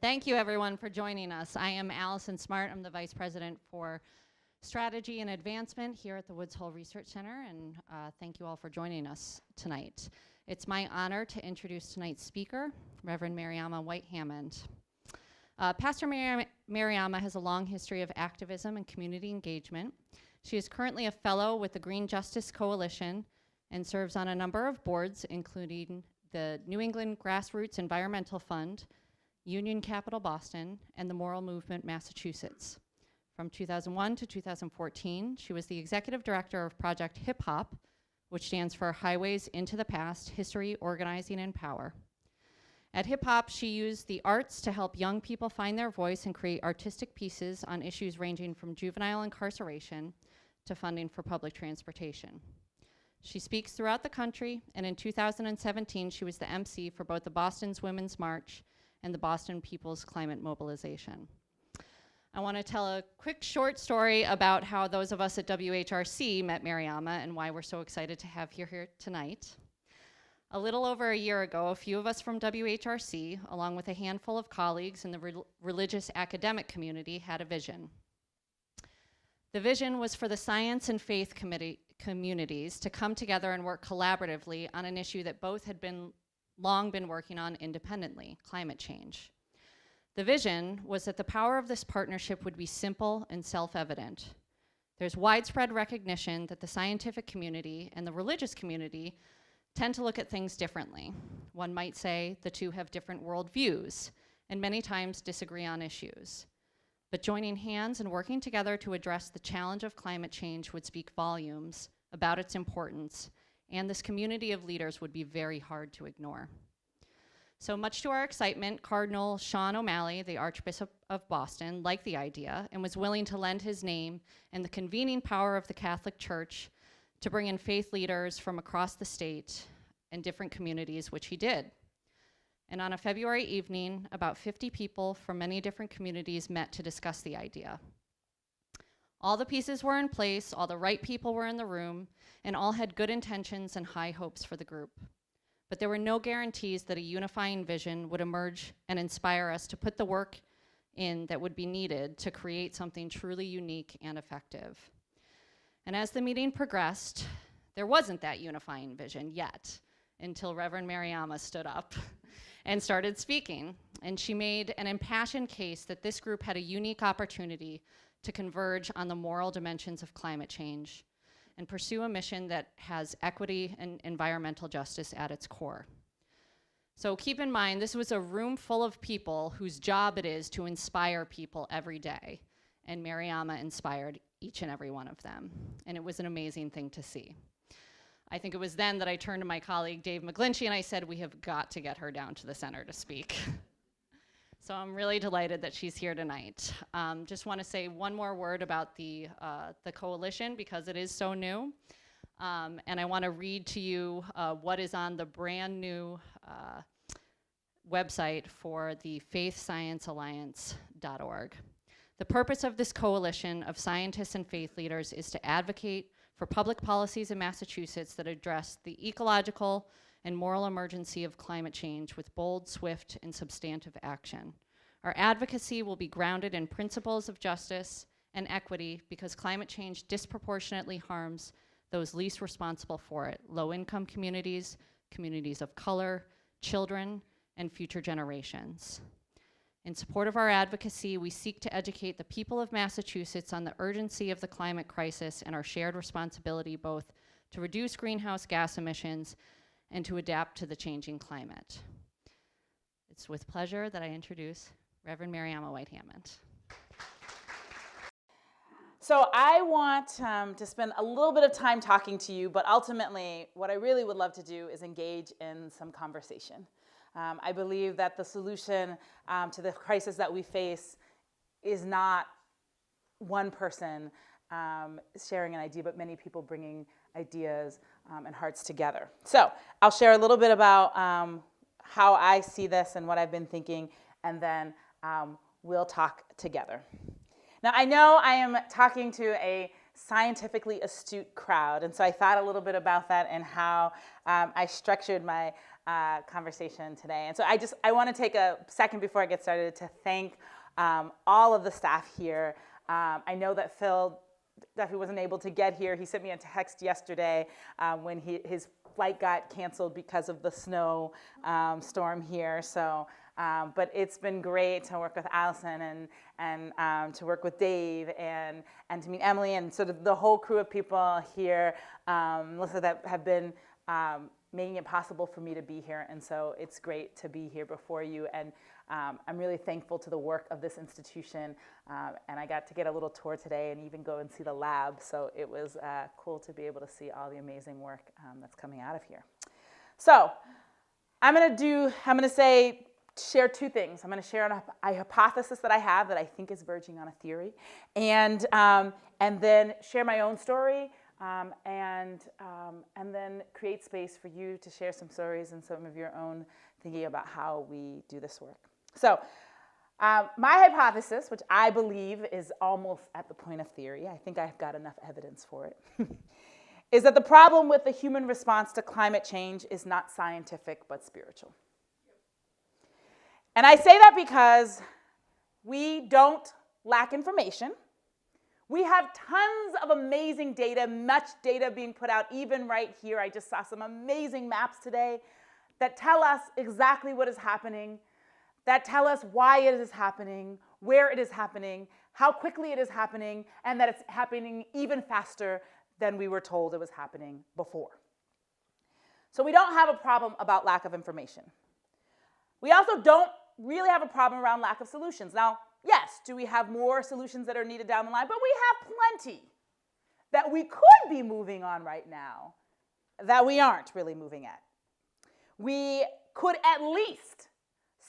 Thank you, everyone, for joining us. I am Allison Smart. I'm the Vice President for Strategy and Advancement here at the Woods Hole Research Center, and thank you all for joining us tonight. It's my honor to introduce tonight's speaker, Reverend Mariama White-Hammond. Pastor Mariama has a long history of activism and community engagement. She is currently a fellow with the Green Justice Coalition and serves on a number of boards, including the New England Grassroots Environmental Fund, Union Capital Boston, and the Moral Movement Massachusetts. From 2001 to 2014, she was the executive director of Project Hip Hop, which stands for Highways into the Past, History, Organizing, and Power. At Hip Hop, she used the arts to help young people find their voice and create artistic pieces on issues ranging from juvenile incarceration to funding for public transportation. She speaks throughout the country, and in 2017, she was the MC for both the Boston's Women's March and the Boston People's Climate Mobilization. I want to tell a quick short story about how those of us at WHRC met Mariama and why we're so excited to have her here tonight. A little over a year ago, a few of us from WHRC, along with a handful of colleagues in the religious academic community, had a vision. The vision was for the science and faith communities to come together and work collaboratively on an issue that both had long been working on independently, climate change. The vision was that the power of this partnership would be simple and self-evident. There's widespread recognition that the scientific community and the religious community tend to look at things differently. One might say the two have different worldviews and many times disagree on issues. But joining hands and working together to address the challenge of climate change would speak volumes about its importance, and this community of leaders would be very hard to ignore. So much to our excitement, Cardinal Sean O'Malley, the Archbishop of Boston, liked the idea and was willing to lend his name and the convening power of the Catholic Church to bring in faith leaders from across the state and different communities, which he did. And on a February evening, about 50 people from many different communities met to discuss the idea. All the pieces were in place, all the right people were in the room, and all had good intentions and high hopes for the group. But there were no guarantees that a unifying vision would emerge and inspire us to put the work in that would be needed to create something truly unique and effective. And as the meeting progressed, there wasn't that unifying vision yet, until Reverend Mariama stood up and started speaking. And she made an impassioned case that this group had a unique opportunity to converge on the moral dimensions of climate change and pursue a mission that has equity and environmental justice at its core. So keep in mind, this was a room full of people whose job it is to inspire people every day. And Mariama inspired each and every one of them. And it was an amazing thing to see. I think it was then that I turned to my colleague, Dave McGlinchey, and I said, we have got to get her down to the center to speak. So I'm really delighted that she's here tonight. Just want to say one more word about the coalition because it is so new. And I want to read to you what is on the brand new website for the faithsciencealliance.org. The purpose of this coalition of scientists and faith leaders is to advocate for public policies in Massachusetts that address the ecological and moral emergency of climate change with bold, swift, and substantive action. Our advocacy will be grounded in principles of justice and equity because climate change disproportionately harms those least responsible for it: low-income communities, communities of color, children, and future generations. In support of our advocacy, we seek to educate the people of Massachusetts on the urgency of the climate crisis and our shared responsibility both to reduce greenhouse gas emissions and to adapt to the changing climate. It's with pleasure that I introduce Reverend Mariama White-Hammond. So I want to spend a little bit of time talking to you, but ultimately what I really would love to do is engage in some conversation. I believe that the solution to the crisis that we face is not one person sharing an idea, but many people bringing ideas and hearts together. So I'll share a little bit about how I see this and what I've been thinking, and then we'll talk together. Now, I know I am talking to a scientifically astute crowd, and so I thought a little bit about that and how I structured my conversation today. And so I want to take a second before I get started to thank all of the staff here. I know that Phil definitely wasn't able to get here. He sent me a text yesterday when his flight got canceled because of the snow storm here. So, but it's been great to work with Allison and to work with Dave and to meet Emily and sort of the whole crew of people here, Melissa, that have been making it possible for me to be here. And so it's great to be here before you. And I'm really thankful to the work of this institution. And I got to get a little tour today and even go and see the lab. So it was cool to be able to see all the amazing work that's coming out of here. So I'm going to share two things. I'm going to share a hypothesis that I have that I think is verging on a theory, and then share my own story, and then create space for you to share some stories and some of your own thinking about how we do this work. So my hypothesis, which I believe is almost at the point of theory, I think I've got enough evidence for it, is that the problem with the human response to climate change is not scientific but spiritual. And I say that because we don't lack information. We have tons of amazing data, much data being put out even right here. I just saw some amazing maps today that tell us exactly what is happening, that tell us why it is happening, where it is happening, how quickly it is happening, and that it's happening even faster than we were told it was happening before. So we don't have a problem about lack of information. We also don't really have a problem around lack of solutions. Now, yes, do we have more solutions that are needed down the line? But we have plenty that we could be moving on right now that we aren't really moving at. We could at least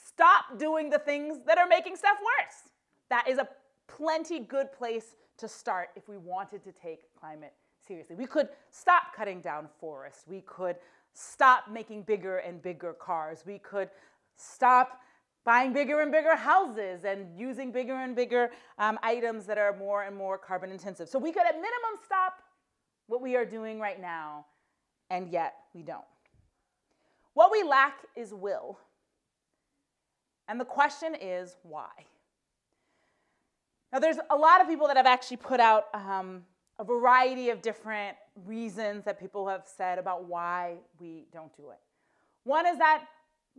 stop doing the things that are making stuff worse. That is a plenty good place to start if we wanted to take climate seriously. We could stop cutting down forests. We could stop making bigger and bigger cars. We could stop buying bigger and bigger houses and using bigger and bigger items that are more and more carbon intensive. So we could at minimum stop what we are doing right now, and yet we don't. What we lack is will. And the question is why? Now there's a lot of people that have actually put out a variety of different reasons that people have said about why we don't do it. One is that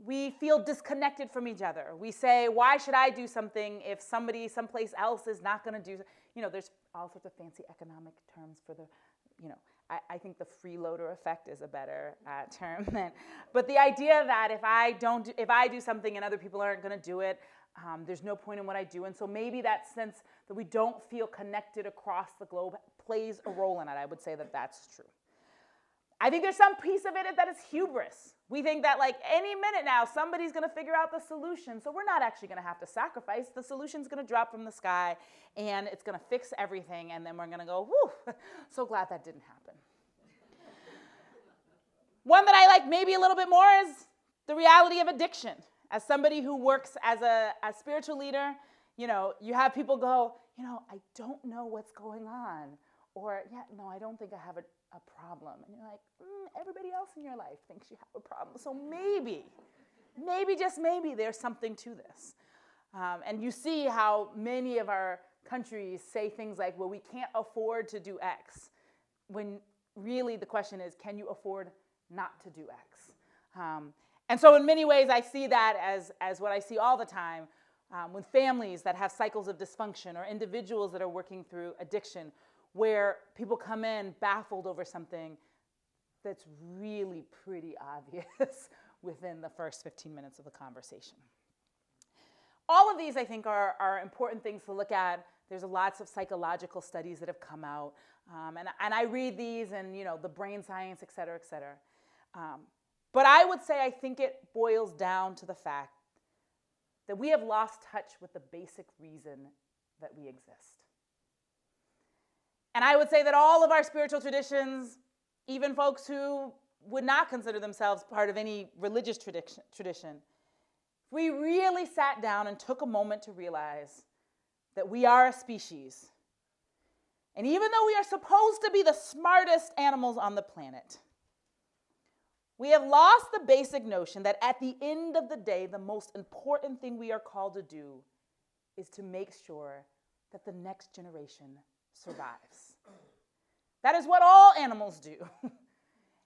we feel disconnected from each other. We say, why should I do something if somebody someplace else is not going to do, there's all sorts of fancy economic terms for the, I think the freeloader effect is a better term than, but the idea that if I do something and other people aren't going to do it, there's no point in what I do. And so maybe that sense that we don't feel connected across the globe plays a role in it. I would say that that's true. I think there's some piece of it that is hubris. We think that like any minute now, somebody's going to figure out the solution. So we're not actually going to have to sacrifice. The solution's going to drop from the sky and it's going to fix everything. And then we're going to go, whew, so glad that didn't happen. One that I like maybe a little bit more is the reality of addiction. As somebody who works as a spiritual leader, you have people go, I don't know what's going on. Or, I don't think I have a problem. And you're like, everybody else in your life thinks you have a problem. So maybe just maybe there's something to this. And you see how many of our countries say things like, well, we can't afford to do X. When really the question is, can you afford not to do X? And so in many ways, I see that as what I see all the time with families that have cycles of dysfunction or individuals that are working through addiction, where people come in baffled over something that's really pretty obvious within the first 15 minutes of the conversation. All of these, I think, are important things to look at. There's lots of psychological studies that have come out, and I read these and, the brain science, et cetera, et cetera. But I would say I think it boils down to the fact that we have lost touch with the basic reason that we exist. And I would say that all of our spiritual traditions, even folks who would not consider themselves part of any religious tradition, if we really sat down and took a moment to realize that we are a species, and even though we are supposed to be the smartest animals on the planet, We have lost the basic notion that at the end of the day, the most important thing we are called to do is to make sure that the next generation survives. That is what all animals do.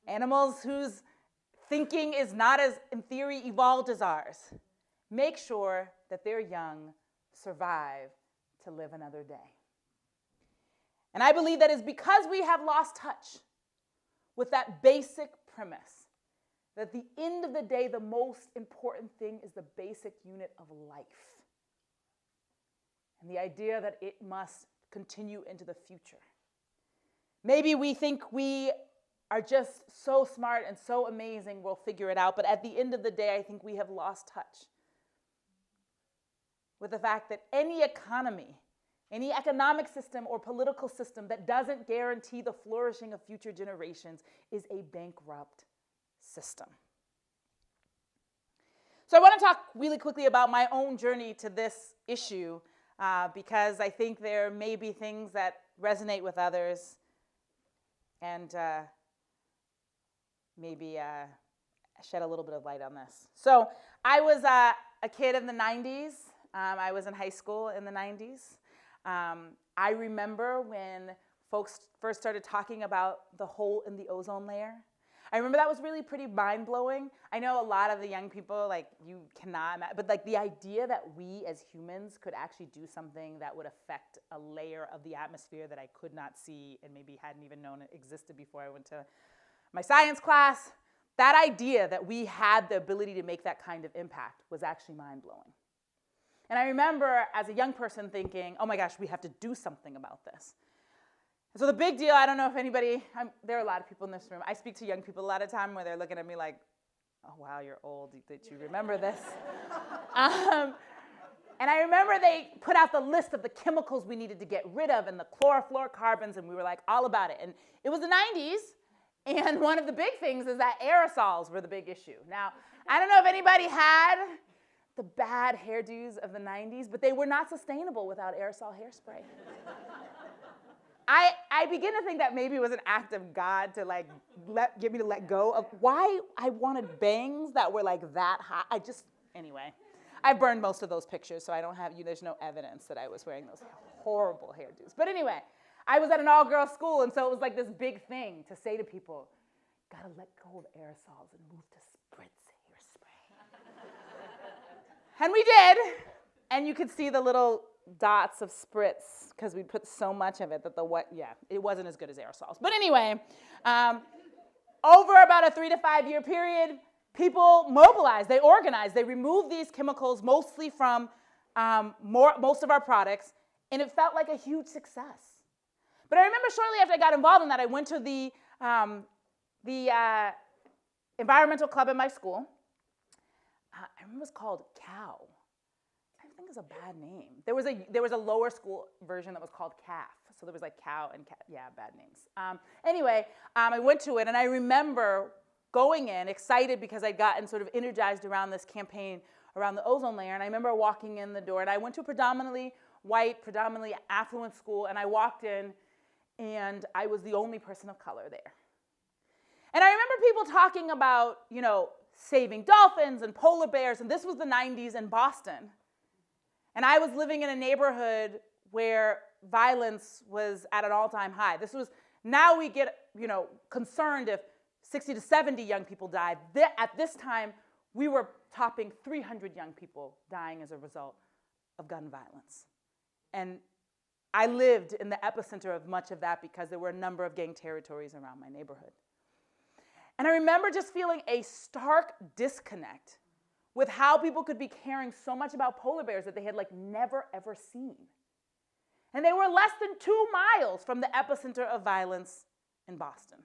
Animals whose thinking is not as, in theory, evolved as ours. Make sure that their young survive to live another day. And I believe that is because we have lost touch with that basic premise that at the end of the day, the most important thing is the basic unit of life. And the idea that it must continue into the future. Maybe we think we are just so smart and so amazing, we'll figure it out. But at the end of the day, I think we have lost touch with the fact that any economy, any economic system or political system that doesn't guarantee the flourishing of future generations is a bankrupt system. So I want to talk really quickly about my own journey to this issue because I think there may be things that resonate with others and maybe shed a little bit of light on this. So I was a kid in the 90s. I was in high school in the 90s. I remember when folks first started talking about the hole in the ozone layer. I remember that was really pretty mind-blowing. I know a lot of the young people, like, you cannot imagine, but like the idea that we as humans could actually do something that would affect a layer of the atmosphere that I could not see and maybe hadn't even known it existed before I went to my science class, that idea that we had the ability to make that kind of impact was actually mind-blowing. And I remember as a young person thinking, oh my gosh, we have to do something about this. So the big deal, I don't know if anybody, there are a lot of people in this room. I speak to young people a lot of time where they're looking at me like, oh wow, you're old, did you remember this? And I remember they put out the list of the chemicals we needed to get rid of and the chlorofluorocarbons, and we were like all about it. And it was the 90s, and one of the big things is that aerosols were the big issue. Now, I don't know if anybody had the bad hairdos of the 90s, but they were not sustainable without aerosol hairspray. I begin to think that maybe it was an act of God to like get me to let go of why I wanted bangs that were like that high. Anyway, I burned most of those pictures, so I don't have there's no evidence that I was wearing those horrible hairdos. But anyway, I was at an all-girls school, and so it was like this big thing to say to people, gotta let go of aerosols and move to spritz hairspray. And we did, and you could see the little dots of spritz because we put so much of it that it wasn't as good as aerosols. But anyway, over about a 3 to 5 year period, people mobilized, they organized, they removed these chemicals mostly from most of our products, and it felt like a huge success. But I remember shortly after I got involved in that, I went to the environmental club at my school. I remember it was called COW. I think it's a bad name. There was a lower school version that was called CAF. So there was like COW and CAF. Yeah, bad names. Anyway, I went to it, and I remember going in excited because I'd gotten sort of energized around this campaign around the ozone layer. And I remember walking in the door, and I went to a predominantly white, predominantly affluent school, and I walked in, and I was the only person of color there. And I remember people talking about, saving dolphins and polar bears, and this was the 90s in Boston. And I was living in a neighborhood where violence was at an all-time high. Now we get, concerned if 60 to 70 young people died. At this time, we were topping 300 young people dying as a result of gun violence. And I lived in the epicenter of much of that because there were a number of gang territories around my neighborhood. And I remember just feeling a stark disconnect with how people could be caring so much about polar bears that they had never ever seen. And they were less than 2 miles from the epicenter of violence in Boston.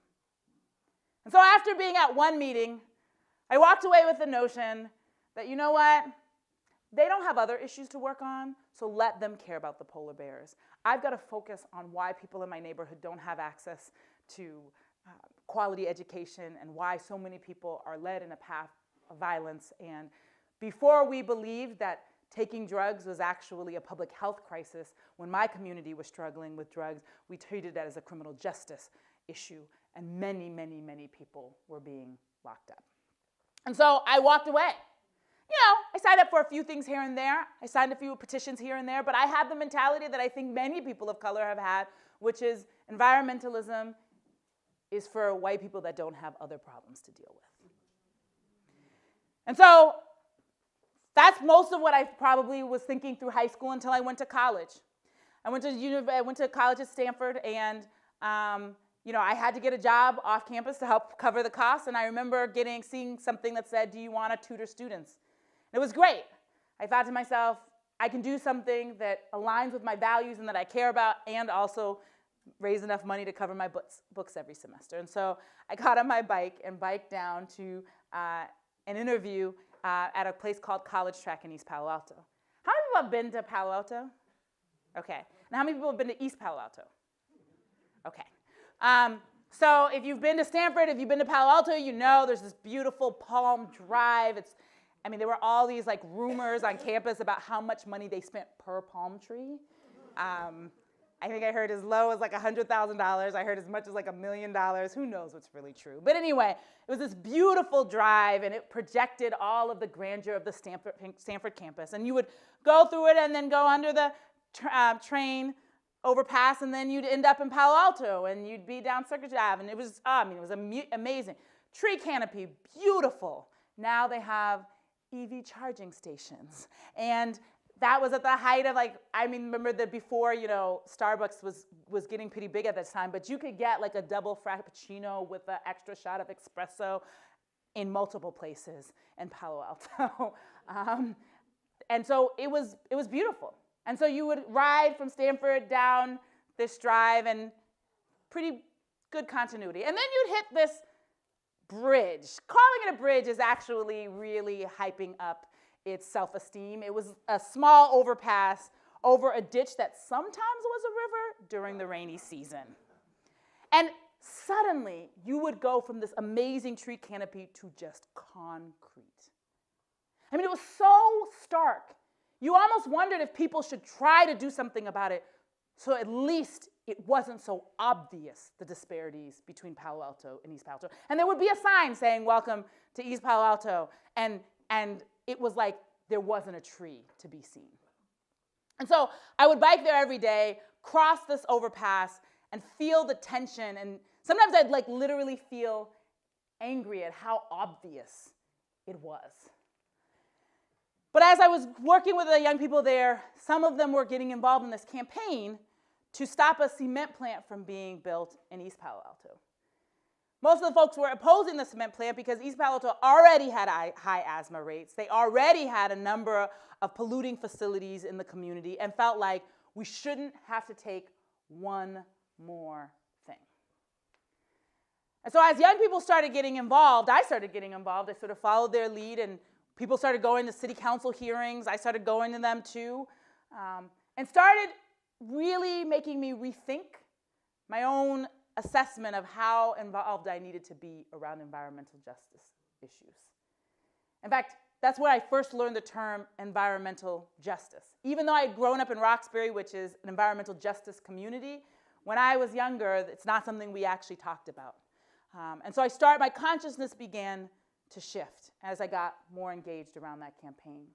And so after being at one meeting, I walked away with the notion that, you know what? They don't have other issues to work on, so let them care about the polar bears. I've got to focus on why people in my neighborhood don't have access to quality education and why so many people are led in a path of violence. And before we believed that taking drugs was actually a public health crisis, when my community was struggling with drugs, we treated that as a criminal justice issue, and many, many, many people were being locked up. And so I walked away. You know, I signed up for a few things here and there. I signed a few petitions here and there, but I had the mentality that I think many people of color have had, which is environmentalism is for white people that don't have other problems to deal with. And so that's most of what I probably was thinking through high school until I went to college. I went to college at Stanford, and you know, I had to get a job off campus to help cover the costs, and I remember seeing something that said, "Do you want to tutor students?" It was great. I thought to myself, I can do something that aligns with my values and that I care about, and also raise enough money to cover my books every semester. And so I got on my bike and biked down to an interview at a place called College Track in East Palo Alto. How many people have been to Palo Alto? Okay. And how many people have been to East Palo Alto? Okay. So if you've been to Stanford, if you've been to Palo Alto, you know there's this beautiful Palm Drive. There were all these like rumors on campus about how much money they spent per palm tree. I think I heard as low as like $100,000. I heard as much as like $1 million. Who knows what's really true? But anyway, it was this beautiful drive, and it projected all of the grandeur of the Stanford campus. And you would go through it and then go under the train overpass, and then you'd end up in Palo Alto, and you'd be down Circuit Ave, and it was, it was amazing. Tree canopy, beautiful. Now they have EV charging stations, and that was at the height of remember that before, you know, Starbucks was getting pretty big at this time, but you could get like a double frappuccino with an extra shot of espresso in multiple places in Palo Alto. And so it was beautiful. And so you would ride from Stanford down this drive, and pretty good continuity. And then you'd hit this bridge. Calling it a bridge is actually really hyping up its self-esteem. It was a small overpass over a ditch that sometimes was a river during the rainy season. And suddenly, you would go from this amazing tree canopy to just concrete. I mean, it was so stark. You almost wondered if people should try to do something about it, so at least it wasn't so obvious, the disparities between Palo Alto and East Palo Alto. And there would be a sign saying, "Welcome to East Palo Alto," and it was like there wasn't a tree to be seen. And so I would bike there every day, cross this overpass, and feel the tension. And sometimes I'd like literally feel angry at how obvious it was. But as I was working with the young people there, some of them were getting involved in this campaign to stop a cement plant from being built in East Palo Alto. Most of the folks were opposing the cement plant because East Palo Alto already had high asthma rates. They already had a number of polluting facilities in the community, and felt like we shouldn't have to take one more thing. And so as young people started getting involved, I started getting involved. I sort of followed their lead, and people started going to city council hearings. I started going to them too, and started really making me rethink my own assessment of how involved I needed to be around environmental justice issues. In fact, that's where I first learned the term environmental justice. Even though I had grown up in Roxbury, which is an environmental justice community, when I was younger, it's not something we actually talked about. And so my consciousness began to shift as I got more engaged around that campaign.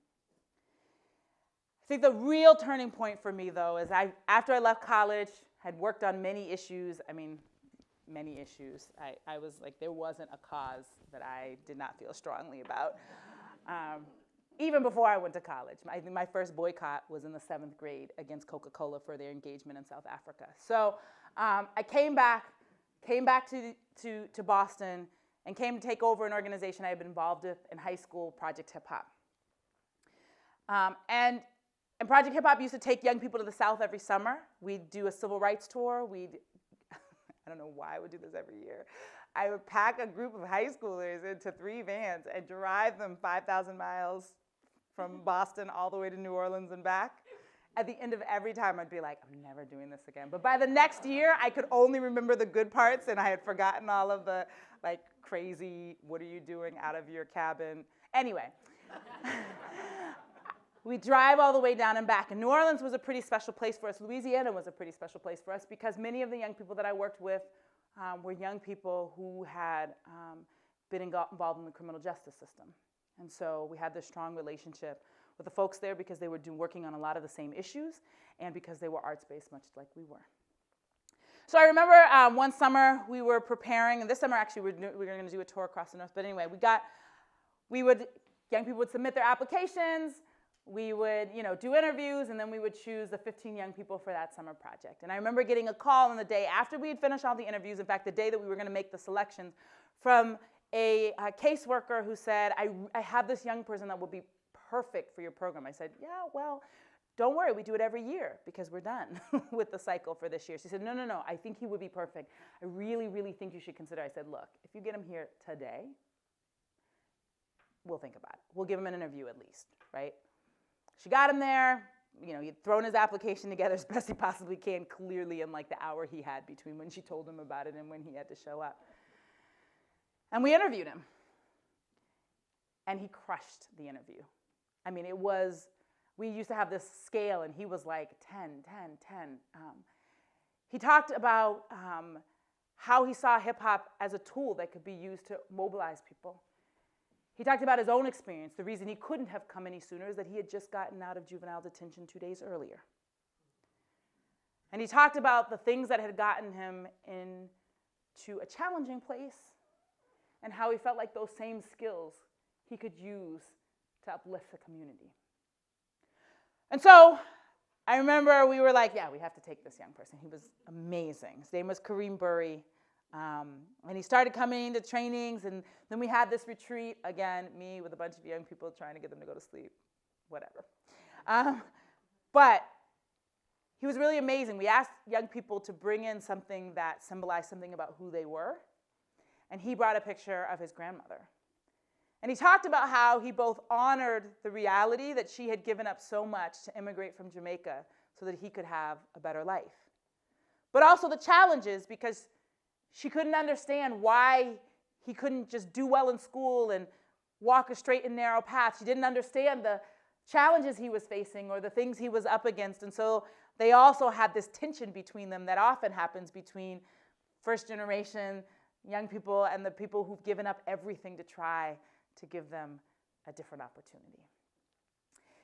I think the real turning point for me, though, is after I left college, had worked on many issues. Many issues. I was like, there wasn't a cause that I did not feel strongly about. Even before I went to college. I think my first boycott was in the 7th grade against Coca-Cola for their engagement in South Africa. So I came back to Boston, and came to take over an organization I had been involved with in high school, Project Hip Hop. And Project Hip Hop used to take young people to the South every summer. We'd do a civil rights tour. I don't know why I would do this every year. I would pack a group of high schoolers into 3 vans and drive them 5,000 miles from Boston all the way to New Orleans and back. At the end of every time, I'd be like, I'm never doing this again. But by the next year, I could only remember the good parts, and I had forgotten all of the crazy, what are you doing out of your cabin? Anyway, we drive all the way down and back. And New Orleans was a pretty special place for us. Louisiana was a pretty special place for us because many of the young people that I worked with were young people who had been involved in the criminal justice system. And so we had this strong relationship with the folks there because they were working on a lot of the same issues and because they were arts-based, much like we were. So I remember one summer we were preparing, and this summer actually we were going to do a tour across the north, but anyway, young people would submit their applications, we would, do interviews, and then we would choose the 15 young people for that summer project. And I remember getting a call on the day after we had finished all the interviews, in fact, the day that we were going to make the selections, from a caseworker who said, I have this young person that will be perfect for your program. I said, yeah, well, don't worry, we do it every year because we're done with the cycle for this year. She said, no, I think he would be perfect. I really, really think you should consider. I said, look, if you get him here today, we'll think about it. We'll give him an interview at least, right? She got him there. He'd thrown his application together as best he possibly can, clearly in like the hour he had between when she told him about it and when he had to show up. And we interviewed him. And he crushed the interview. I mean, we used to have this scale, and he was like 10, 10, 10. He talked about how he saw hip-hop as a tool that could be used to mobilize people. He talked about his own experience. The reason he couldn't have come any sooner is that he had just gotten out of juvenile detention 2 days earlier. And he talked about the things that had gotten him into a challenging place and how he felt like those same skills he could use to uplift the community. And so I remember we were like, yeah, we have to take this young person. He was amazing. His name was Kareem Burry. And he started coming to trainings, and then we had this retreat, again, me with a bunch of young people trying to get them to go to sleep, whatever. But he was really amazing. We asked young people to bring in something that symbolized something about who they were, and he brought a picture of his grandmother. And he talked about how he both honored the reality that she had given up so much to immigrate from Jamaica so that he could have a better life, but also the challenges, because she couldn't understand why he couldn't just do well in school and walk a straight and narrow path. She didn't understand the challenges he was facing or the things he was up against. And so they also had this tension between them that often happens between first generation young people and the people who've given up everything to try to give them a different opportunity.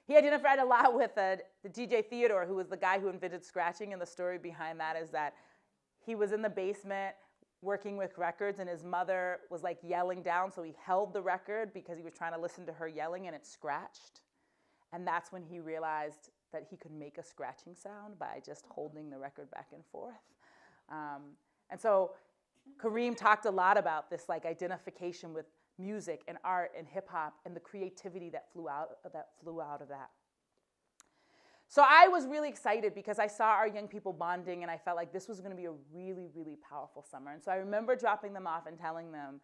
He identified a lot with the DJ Theodore, who was the guy who invented scratching, and the story behind that is that he was in the basement working with records, and his mother was like yelling down, so he held the record because he was trying to listen to her yelling, and it scratched. And that's when he realized that he could make a scratching sound by just holding the record back and forth. And so Kareem talked a lot about this like identification with music and art and hip hop and the creativity that flew out of that. So I was really excited because I saw our young people bonding, and I felt like this was going to be a really, really powerful summer. And so I remember dropping them off and telling them,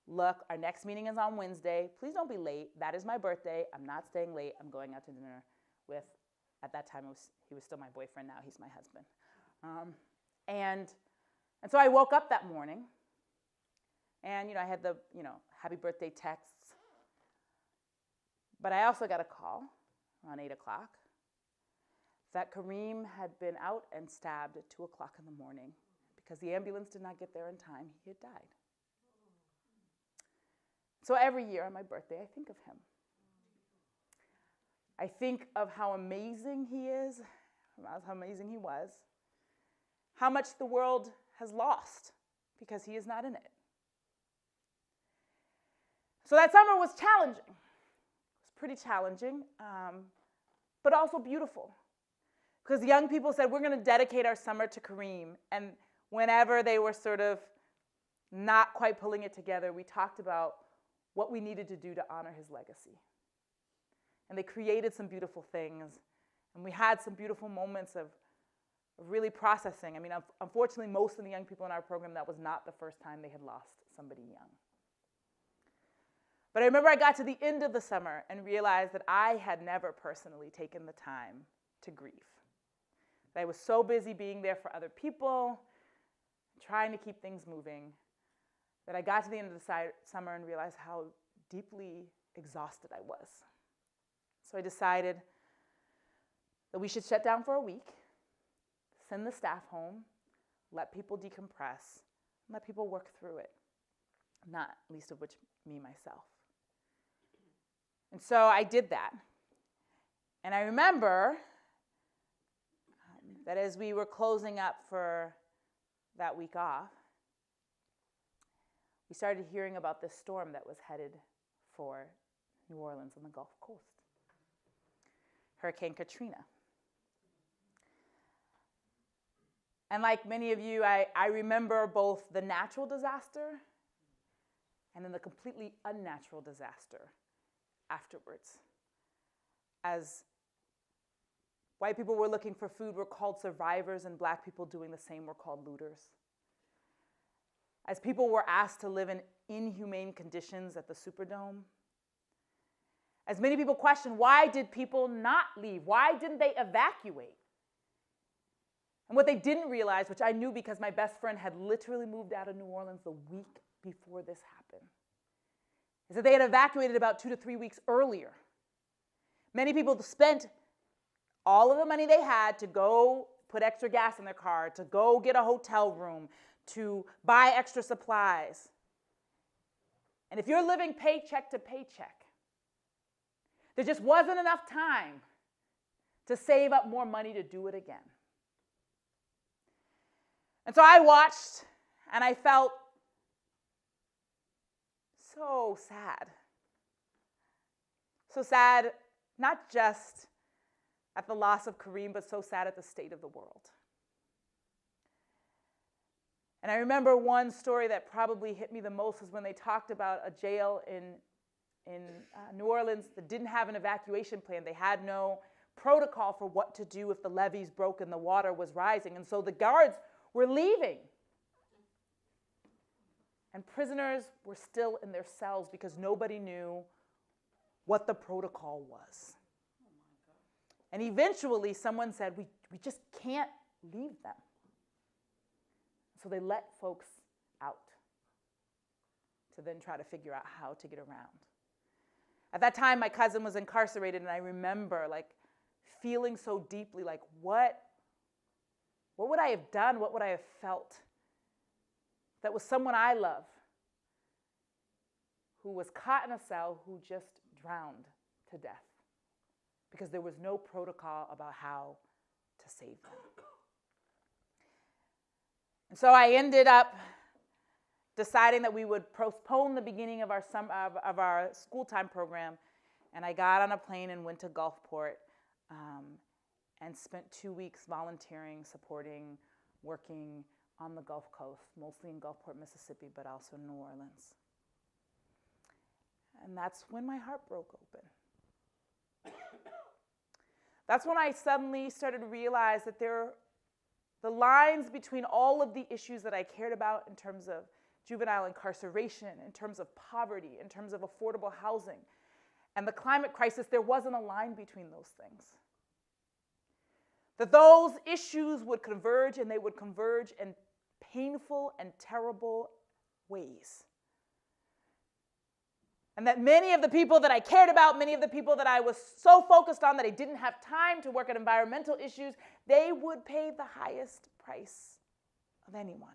look, our next meeting is on Wednesday. Please don't be late. That is my birthday. I'm not staying late. I'm going out to dinner with, at that time, he was still my boyfriend. Now he's my husband. And so I woke up that morning, and I had the happy birthday texts. But I also got a call around 8 o'clock that Kareem had been out and stabbed at 2 o'clock in the morning because the ambulance did not get there in time. He had died. So every year on my birthday, I think of him. I think of how amazing he is, how amazing he was, how much the world has lost because he is not in it. So that summer was challenging. It was pretty challenging, but also beautiful. Because the young people said, we're going to dedicate our summer to Kareem. And whenever they were sort of not quite pulling it together, we talked about what we needed to do to honor his legacy. And they created some beautiful things. And we had some beautiful moments of really processing. I mean, unfortunately, most of the young people in our program, that was not the first time they had lost somebody young. But I remember I got to the end of the summer and realized that I had never personally taken the time to grieve. That I was so busy being there for other people, trying to keep things moving, that I got to the end of the summer and realized how deeply exhausted I was. So I decided that we should shut down for a week, send the staff home, let people decompress, and let people work through it. not least of which me, myself. And so I did that. And I remember that as we were closing up for that week off, we started hearing about this storm that was headed for New Orleans on the Gulf Coast, Hurricane Katrina. And like many of you, I remember both the natural disaster and then the completely unnatural disaster afterwards. As white people were looking for food, were called survivors, and black people doing the same were called looters. As people were asked to live in inhumane conditions at the Superdome. As many people questioned, why did people not leave? Why didn't they evacuate? And what they didn't realize, which I knew because my best friend had literally moved out of New Orleans the week before this happened, is that they had evacuated about 2 to 3 weeks earlier. Many people spent all of the money they had to go put extra gas in their car, to go get a hotel room, to buy extra supplies. And if you're living paycheck to paycheck, there just wasn't enough time to save up more money to do it again. And so I watched, and I felt so sad. So sad, not just at the loss of Kareem, but so sad at the state of the world. And I remember one story that probably hit me the most was when they talked about a jail in New Orleans that didn't have an evacuation plan. They had no protocol for what to do if the levees broke and the water was rising. And so the guards were leaving. And prisoners were still in their cells because nobody knew what the protocol was. And eventually someone said, we just can't leave them. So they let folks out to then try to figure out how to get around. At that time, my cousin was incarcerated, and I remember feeling so deeply what would I have done? What would I have felt? That was someone I love who was caught in a cell who just drowned to death because there was no protocol about how to save them. And so I ended up deciding that we would postpone the beginning of our school time program, and I got on a plane and went to Gulfport and spent 2 weeks volunteering, supporting, working on the Gulf Coast, mostly in Gulfport, Mississippi, but also in New Orleans. And that's when my heart broke open. That's when I suddenly started to realize that the lines between all of the issues that I cared about in terms of juvenile incarceration, in terms of poverty, in terms of affordable housing, and the climate crisis, there wasn't a line between those things. That those issues would converge, and they would converge in painful and terrible ways. And that many of the people that I cared about, many of the people that I was so focused on that I didn't have time to work at environmental issues, they would pay the highest price of anyone.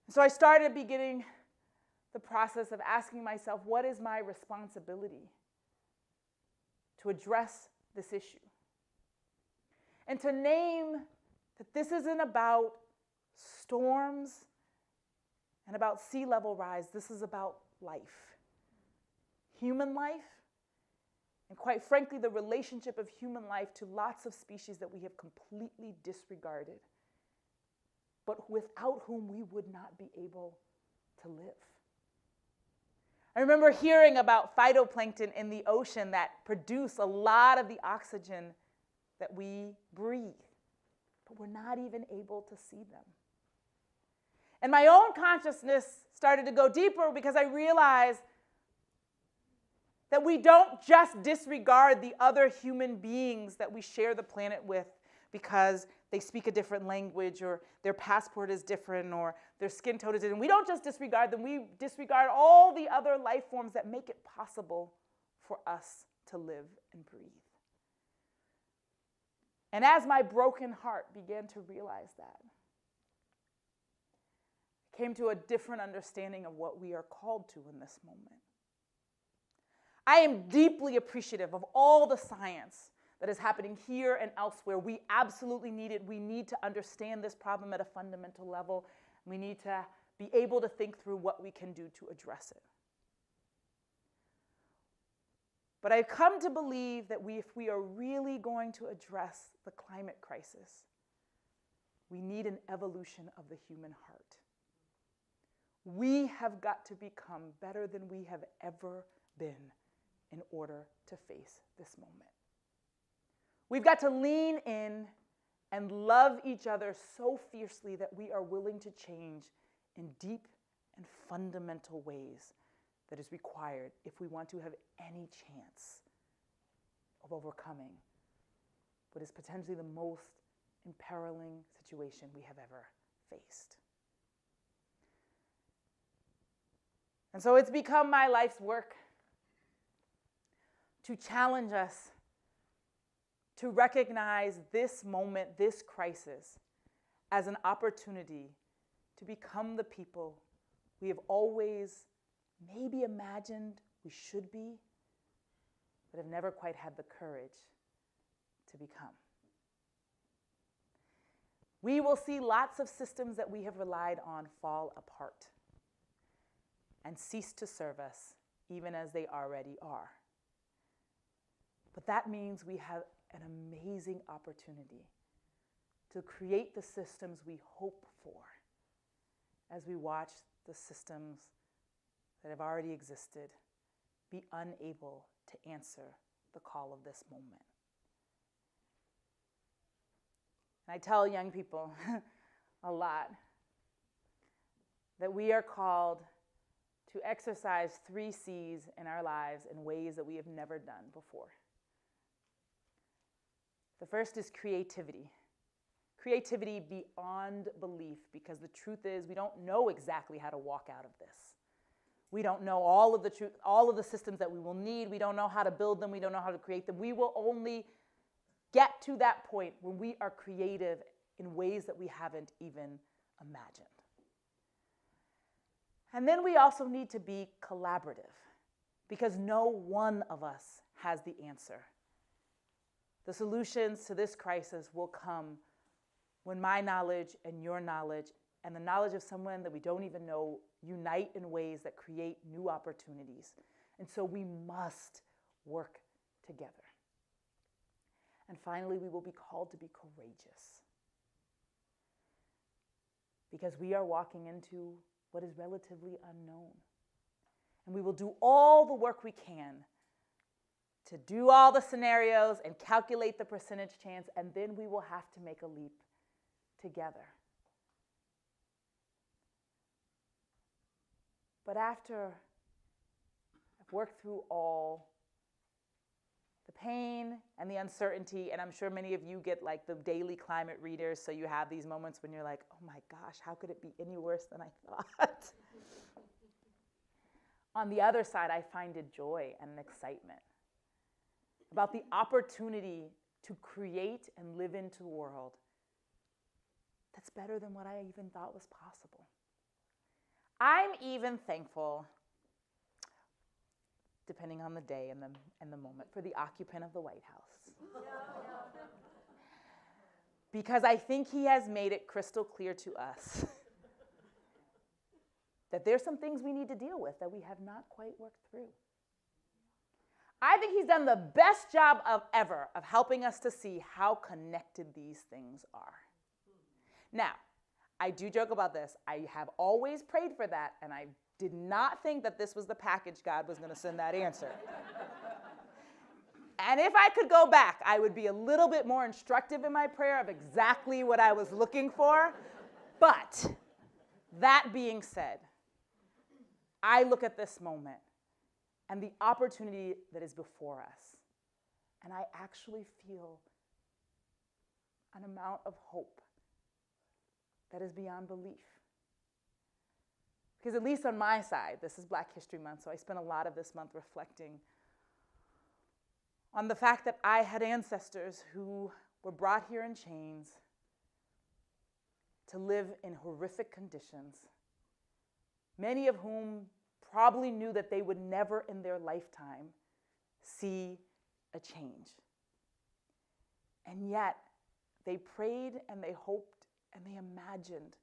So I started beginning the process of asking myself, what is my responsibility to address this issue? And to name that this isn't about storms and about sea level rise. This is about life. Human life, and quite frankly, the relationship of human life to lots of species that we have completely disregarded, but without whom we would not be able to live. I remember hearing about phytoplankton in the ocean that produce a lot of the oxygen that we breathe, but we're not even able to see them. And my own consciousness started to go deeper because I realized that we don't just disregard the other human beings that we share the planet with because they speak a different language or their passport is different or their skin tone is different. We don't just disregard them, we disregard all the other life forms that make it possible for us to live and breathe. And as my broken heart began to realize that, came to a different understanding of what we are called to in this moment. I am deeply appreciative of all the science that is happening here and elsewhere. We absolutely need it. We need to understand this problem at a fundamental level. We need to be able to think through what we can do to address it. But I've come to believe that if we are really going to address the climate crisis, we need an evolution of the human heart. We have got to become better than we have ever been in order to face this moment. We've got to lean in and love each other so fiercely that we are willing to change in deep and fundamental ways that is required if we want to have any chance of overcoming what is potentially the most imperiling situation we have ever faced. And so it's become my life's work to challenge us to recognize this moment, this crisis, as an opportunity to become the people we have always maybe imagined we should be, but have never quite had the courage to become. We will see lots of systems that we have relied on fall apart and cease to serve us, even as they already are. But that means we have an amazing opportunity to create the systems we hope for as we watch the systems that have already existed be unable to answer the call of this moment. And I tell young people a lot that we are called to exercise 3 C's in our lives in ways that we have never done before. The first is creativity. Creativity beyond belief, because the truth is we don't know exactly how to walk out of this. We don't know all of the systems that we will need. We don't know how to build them. We don't know how to create them. We will only get to that point when we are creative in ways that we haven't even imagined. And then we also need to be collaborative, because no one of us has the answer. The solutions to this crisis will come when my knowledge and your knowledge and the knowledge of someone that we don't even know unite in ways that create new opportunities. And so we must work together. And finally, we will be called to be courageous, because we are walking into what is relatively unknown. And we will do all the work we can to do all the scenarios and calculate the percentage chance, and then we will have to make a leap together. But after I've worked through all the pain and the uncertainty, and I'm sure many of you get like the daily climate readers, so you have these moments when you're like, oh my gosh, how could it be any worse than I thought? On the other side, I find a joy and an excitement about the opportunity to create and live into a world that's better than what I even thought was possible. I'm even thankful, depending on the day and the moment, for the occupant of the White House. Because I think he has made it crystal clear to us that there's some things we need to deal with that we have not quite worked through. I think he's done the best job ever of helping us to see how connected these things are. Now, I do joke about this. I have always prayed for that, and I did not think that this was the package God was going to send that answer. And if I could go back, I would be a little bit more instructive in my prayer of exactly what I was looking for. But that being said, I look at this moment and the opportunity that is before us, and I actually feel an amount of hope that is beyond belief. Because at least on my side, this is Black History Month, so I spent a lot of this month reflecting on the fact that I had ancestors who were brought here in chains to live in horrific conditions many of whom probably knew that they would never in their lifetime see a change. And yet, they prayed and they hoped and they imagined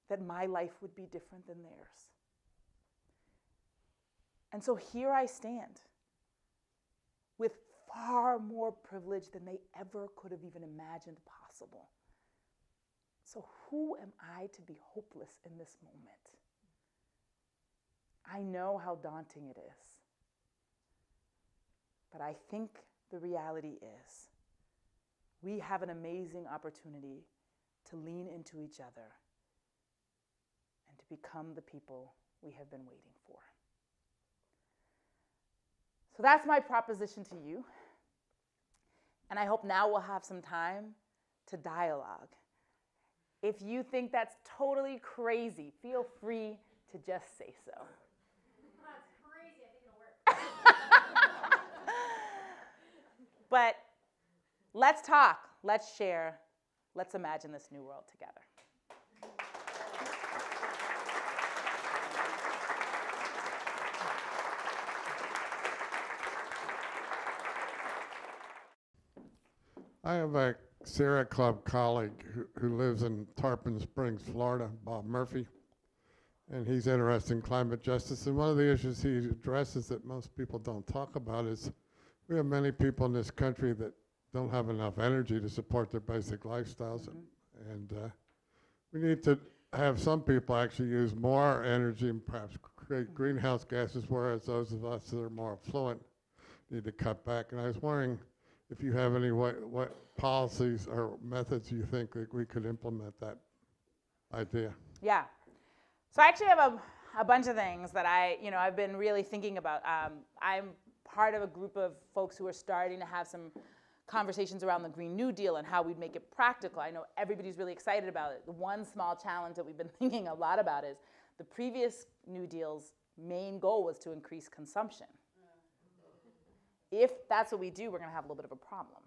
that my life would be different than theirs. And so here I stand with far more privilege than they ever could have even imagined possible. So who am I to be hopeless in this moment? I know how daunting it is. But I think the reality is we have an amazing opportunity to lean into each other and to become the people we have been waiting for. So that's my proposition to you. And I hope now we'll have some time to dialogue. If you think that's totally crazy, feel free to just say so. That's crazy. I think it'll work. But let's talk, let's share, let's imagine this new world together. I have a Sierra Club colleague who lives in Tarpon Springs, Florida, Bob Murphy, and he's interested in climate justice. And one of the issues he addresses that most people don't talk about is we have many people in this country that don't have enough energy to support their basic lifestyles. Mm-hmm. And we need to have some people actually use more energy and perhaps create greenhouse gases, whereas those of us that are more affluent need to cut back. And I was wondering if you have any what policies or methods you think that we could implement that idea. Yeah. So I actually have a bunch of things that I've been really thinking about. I'm part of a group of folks who are starting to have some conversations around the Green New Deal and how we'd make it practical. I know everybody's really excited about it. The one small challenge that we've been thinking a lot about is the previous New Deal's main goal was to increase consumption. If that's what we do, we're going to have a little bit of a problem.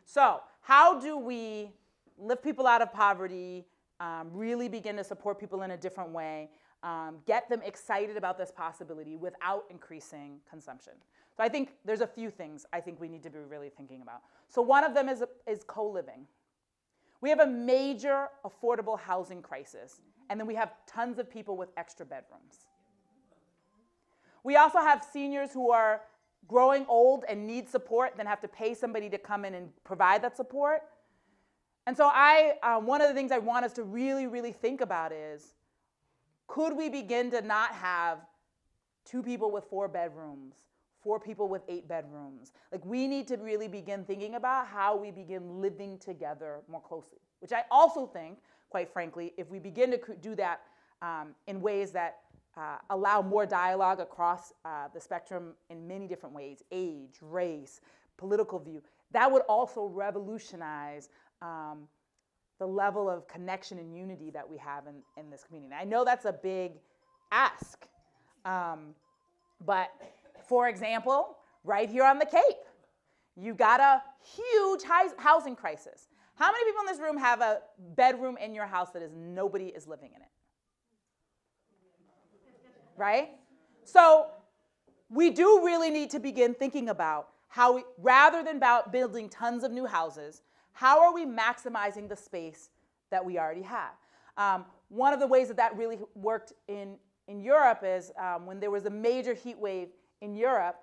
So how do we lift people out of poverty, really begin to support people in a different way, get them excited about this possibility without increasing consumption? So I think there's a few things I think we need to be really thinking about. So one of them is co-living. We have a major affordable housing crisis, and then we have tons of people with extra bedrooms. We also have seniors who are growing old and need support, then have to pay somebody to come in and provide that support. And so one of the things I want us to really, really think about is, could we begin to not have 2 people with 4 bedrooms, 4 people with 8 bedrooms? Like, we need to really begin thinking about how we begin living together more closely, which I also think, quite frankly, if we begin to do that in ways that allow more dialogue across the spectrum in many different ways, age, race, political view, that would also revolutionize the level of connection and unity that we have in this community. I know that's a big ask, but for example, right here on the Cape, you've got a huge housing crisis. How many people in this room have a bedroom in your house that nobody is living in it? Right? So we do really need to begin thinking about how rather than building tons of new houses, how are we maximizing the space that we already have? One of the ways that really worked in Europe is when there was a major heat wave in Europe,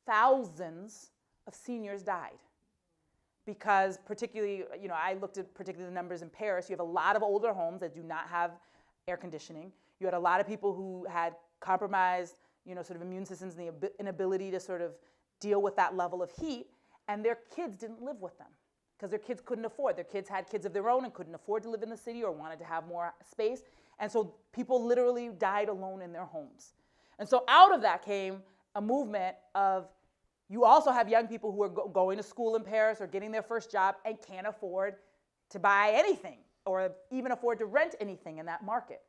thousands of seniors died. Because particularly, I looked at particularly the numbers in Paris. You have a lot of older homes that do not have air conditioning. You had a lot of people who had compromised, sort of immune systems and the inability to sort of deal with that level of heat, and their kids didn't live with them because their kids couldn't afford. Their kids had kids of their own and couldn't afford to live in the city or wanted to have more space, and so people literally died alone in their homes. And so out of that came a movement of, you also have young people who are going to school in Paris or getting their first job and can't afford to buy anything or even afford to rent anything in that market.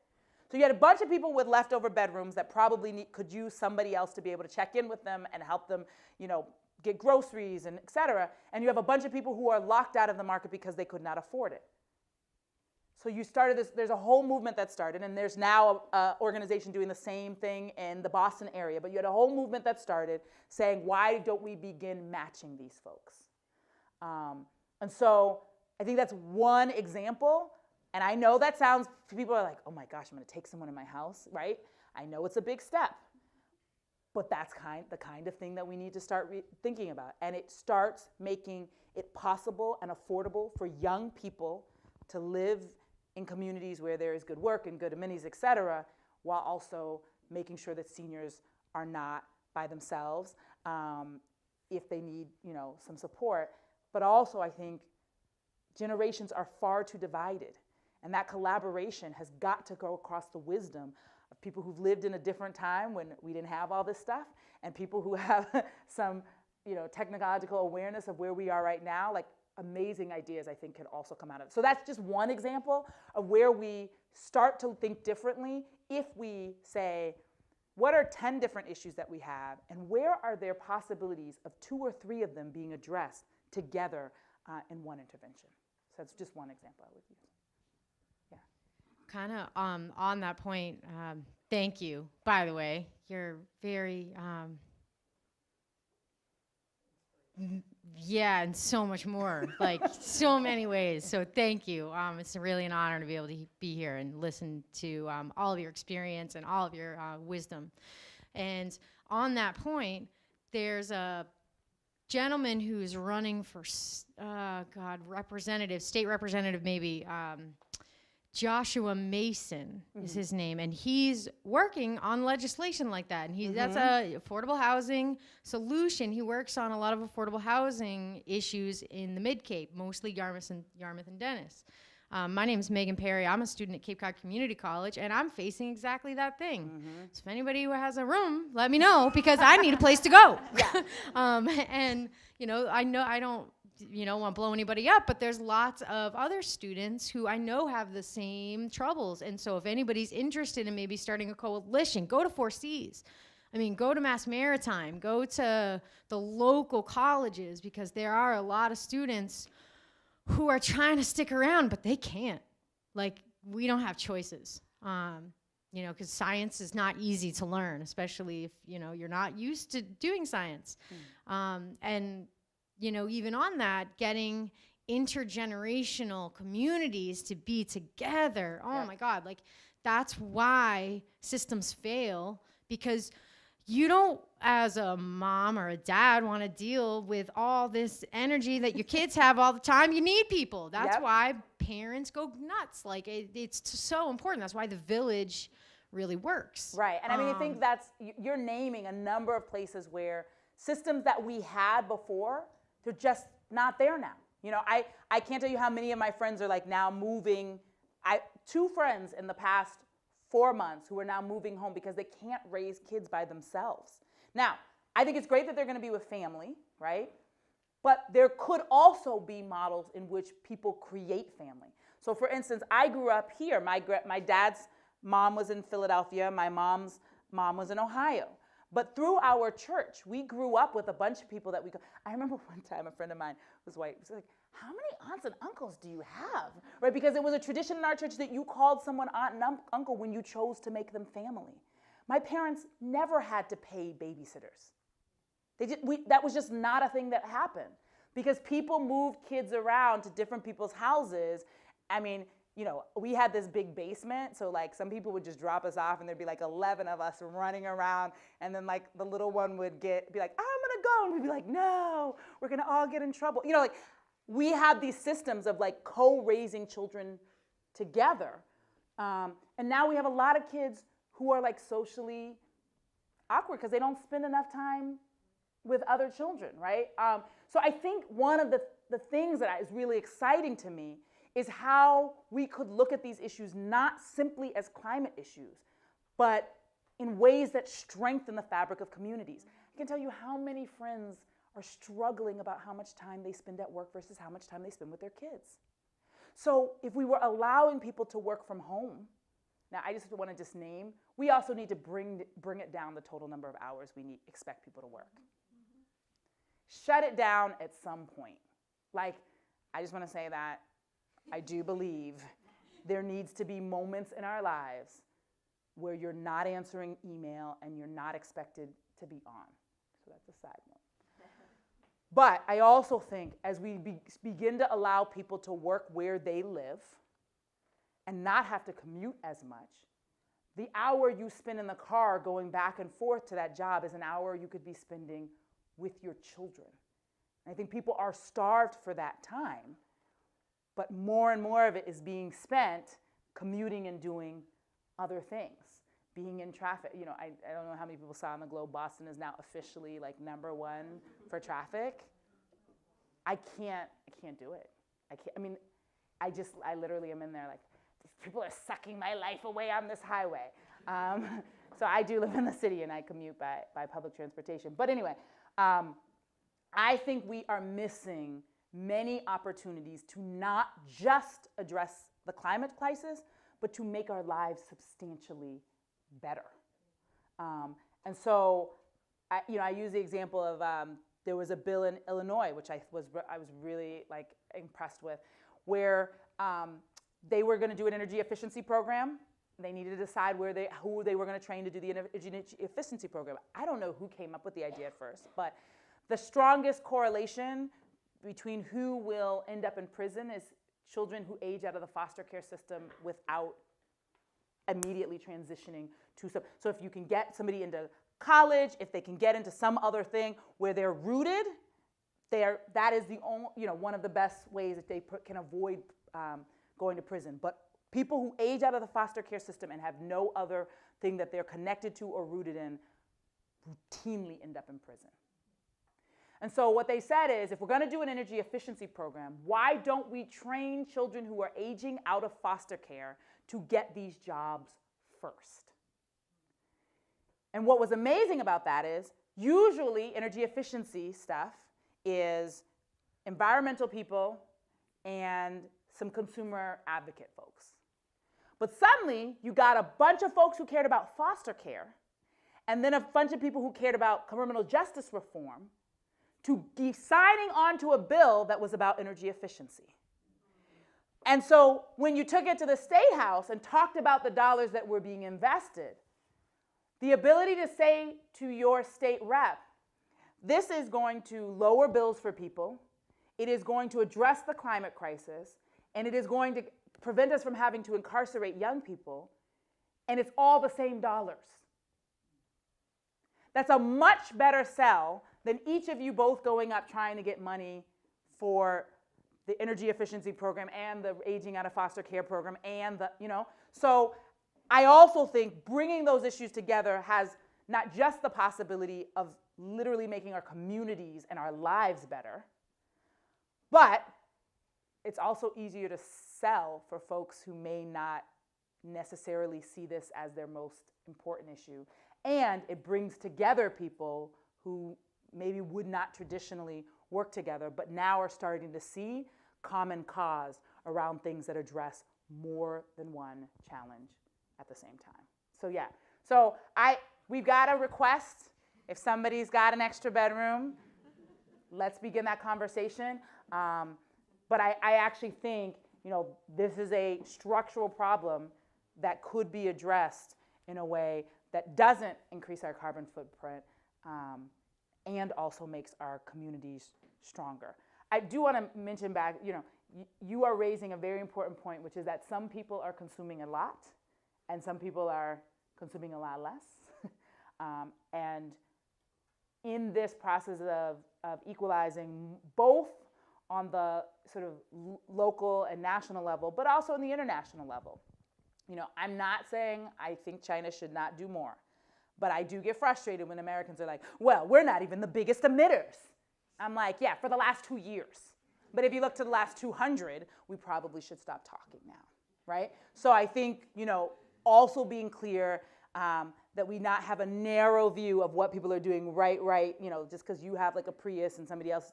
So you had a bunch of people with leftover bedrooms that probably could use somebody else to be able to check in with them and help them, get groceries and et cetera. And you have a bunch of people who are locked out of the market because they could not afford it. So you started this, there's a whole movement that started, and there's now an organization doing the same thing in the Boston area, but you had a whole movement that started saying, why don't we begin matching these folks? And so I think that's one example, and I know that sounds, people are like, oh my gosh, I'm gonna take someone in my house, right? I know it's a big step, but that's the kind of thing that we need to start thinking about. And it starts making it possible and affordable for young people to live in communities where there is good work and good amenities, et cetera, while also making sure that seniors are not by themselves if they need, some support. But also, I think generations are far too divided, and that collaboration has got to go across the wisdom of people who've lived in a different time when we didn't have all this stuff, and people who have some, technological awareness of where we are right now. Like, amazing ideas, I think, can also come out of it. So that's just one example of where we start to think differently if we say, what are 10 different issues that we have, and where are there possibilities of 2 or 3 of them being addressed together in one intervention? So that's just one example I would use. Yeah. Kind of on that point, thank you, by the way. You're very, yeah, and so much more, like so many ways. So thank you. It's really an honor to be able to be here and listen to all of your experience and all of your wisdom. And on that point, there's a gentleman who's running for, state representative maybe, Joshua Mason is his name, and he's working on legislation like that. And that's a affordable housing solution. He works on a lot of affordable housing issues in the Mid-Cape, mostly Yarmouth and Dennis. My name is Megan Perry. I'm a student at Cape Cod Community College, and I'm facing exactly that thing. So if anybody who has a room, let me know, because I need a place to go. And I know I don't want to blow anybody up, but there's lots of other students who I know have the same troubles. And so if anybody's interested in maybe starting a coalition, go to 4Cs. I mean, go to Mass Maritime, go to the local colleges, because there are a lot of students who are trying to stick around, but they can't. Like, we don't have choices, because science is not easy to learn, especially if, you're not used to doing science. And even on that, getting intergenerational communities to be together. Oh my God, like, that's why systems fail, because you don't, as a mom or a dad, want to deal with all this energy that your kids have all the time. You need people. That's why parents go nuts. Like, it's so important. That's why the village really works. Right, and I mean, I think you're naming a number of places where systems that we had before, they're just not there now. I can't tell you how many of my friends are like now moving. 2 friends in the past 4 months who are now moving home because they can't raise kids by themselves. Now, I think it's great that they're going to be with family, right? But there could also be models in which people create family. So for instance, I grew up here. My dad's mom was in Philadelphia. My mom's mom was in Ohio. But through our church, we grew up with a bunch of people that I remember one time a friend of mine was white. Was like, how many aunts and uncles do you have? Right? Because it was a tradition in our church that you called someone aunt and uncle when you chose to make them family. My parents never had to pay babysitters. That was just not a thing that happened, because people moved kids around to different people's houses. I mean, we had this big basement, so like some people would just drop us off and there'd be like 11 of us running around, and then like the little one would be like, I'm gonna go, and we'd be like, no, we're gonna all get in trouble. Like we had these systems of like co-raising children together. And now we have a lot of kids who are like socially awkward because they don't spend enough time with other children, right? So I think one of the things that is really exciting to me is how we could look at these issues not simply as climate issues, but in ways that strengthen the fabric of communities. I can tell you how many friends are struggling about how much time they spend at work versus how much time they spend with their kids. So if we were allowing people to work from home, now I just want to name, we also need to bring it down the total number of hours we expect people to work. Shut it down at some point. Like, I just want to say that I do believe there needs to be moments in our lives where you're not answering email and you're not expected to be on. So that's a side note. But I also think as we begin to allow people to work where they live and not have to commute as much, the hour you spend in the car going back and forth to that job is an hour you could be spending with your children. And I think people are starved for that time, but more and more of it is being spent commuting and doing other things, being in traffic. You know, I don't know how many people saw on the Globe, Boston is now officially like #1 for traffic. I can't do it. I literally am in there like, people are sucking my life away on this highway. So I do live in the city and I commute by public transportation. But anyway, I think we are missing many opportunities to not just address the climate crisis, but to make our lives substantially better. And so, I use the example of there was a bill in Illinois, which I was really like impressed with, where they were going to do an energy efficiency program. They needed to decide who they were going to train to do the energy efficiency program. I don't know who came up with the idea at first, but the strongest correlation between who will end up in prison is children who age out of the foster care system without immediately transitioning to some. So if you can get somebody into college, if they can get into some other thing where they're rooted, that is the only, one of the best ways that they can avoid going to prison. But people who age out of the foster care system and have no other thing that they're connected to or rooted in routinely end up in prison. And so what they said is, if we're going to do an energy efficiency program, why don't we train children who are aging out of foster care to get these jobs first? And what was amazing about that is, usually energy efficiency stuff is environmental people and some consumer advocate folks. But suddenly, you got a bunch of folks who cared about foster care, and then a bunch of people who cared about criminal justice reform, to be signing on to a bill that was about energy efficiency. And so when you took it to the State House and talked about the dollars that were being invested, the ability to say to your state rep, this is going to lower bills for people, it is going to address the climate crisis, and it is going to prevent us from having to incarcerate young people, and it's all the same dollars. That's a much better sell than each of you both going up trying to get money for the energy efficiency program and the aging out of foster care program and So I also think bringing those issues together has not just the possibility of literally making our communities and our lives better, but it's also easier to sell for folks who may not necessarily see this as their most important issue. And it brings together people who maybe would not traditionally work together, but now are starting to see common cause around things that address more than one challenge at the same time. So yeah, we've got a request. If somebody's got an extra bedroom, let's begin that conversation. But I actually think, this is a structural problem that could be addressed in a way that doesn't increase our carbon footprint and also makes our communities stronger. I do want to mention back, you are raising a very important point, which is that some people are consuming a lot and some people are consuming a lot less. And in this process of equalizing both on the sort of local and national level, but also on the international level. I'm not saying I think China should not do more, but I do get frustrated when Americans are like, well, we're not even the biggest emitters. I'm like, yeah, for the last 2 years. But if you look to the last 200, we probably should stop talking now, right? So I think, also being clear that we not have a narrow view of what people are doing right, just because you have like a Prius and somebody else,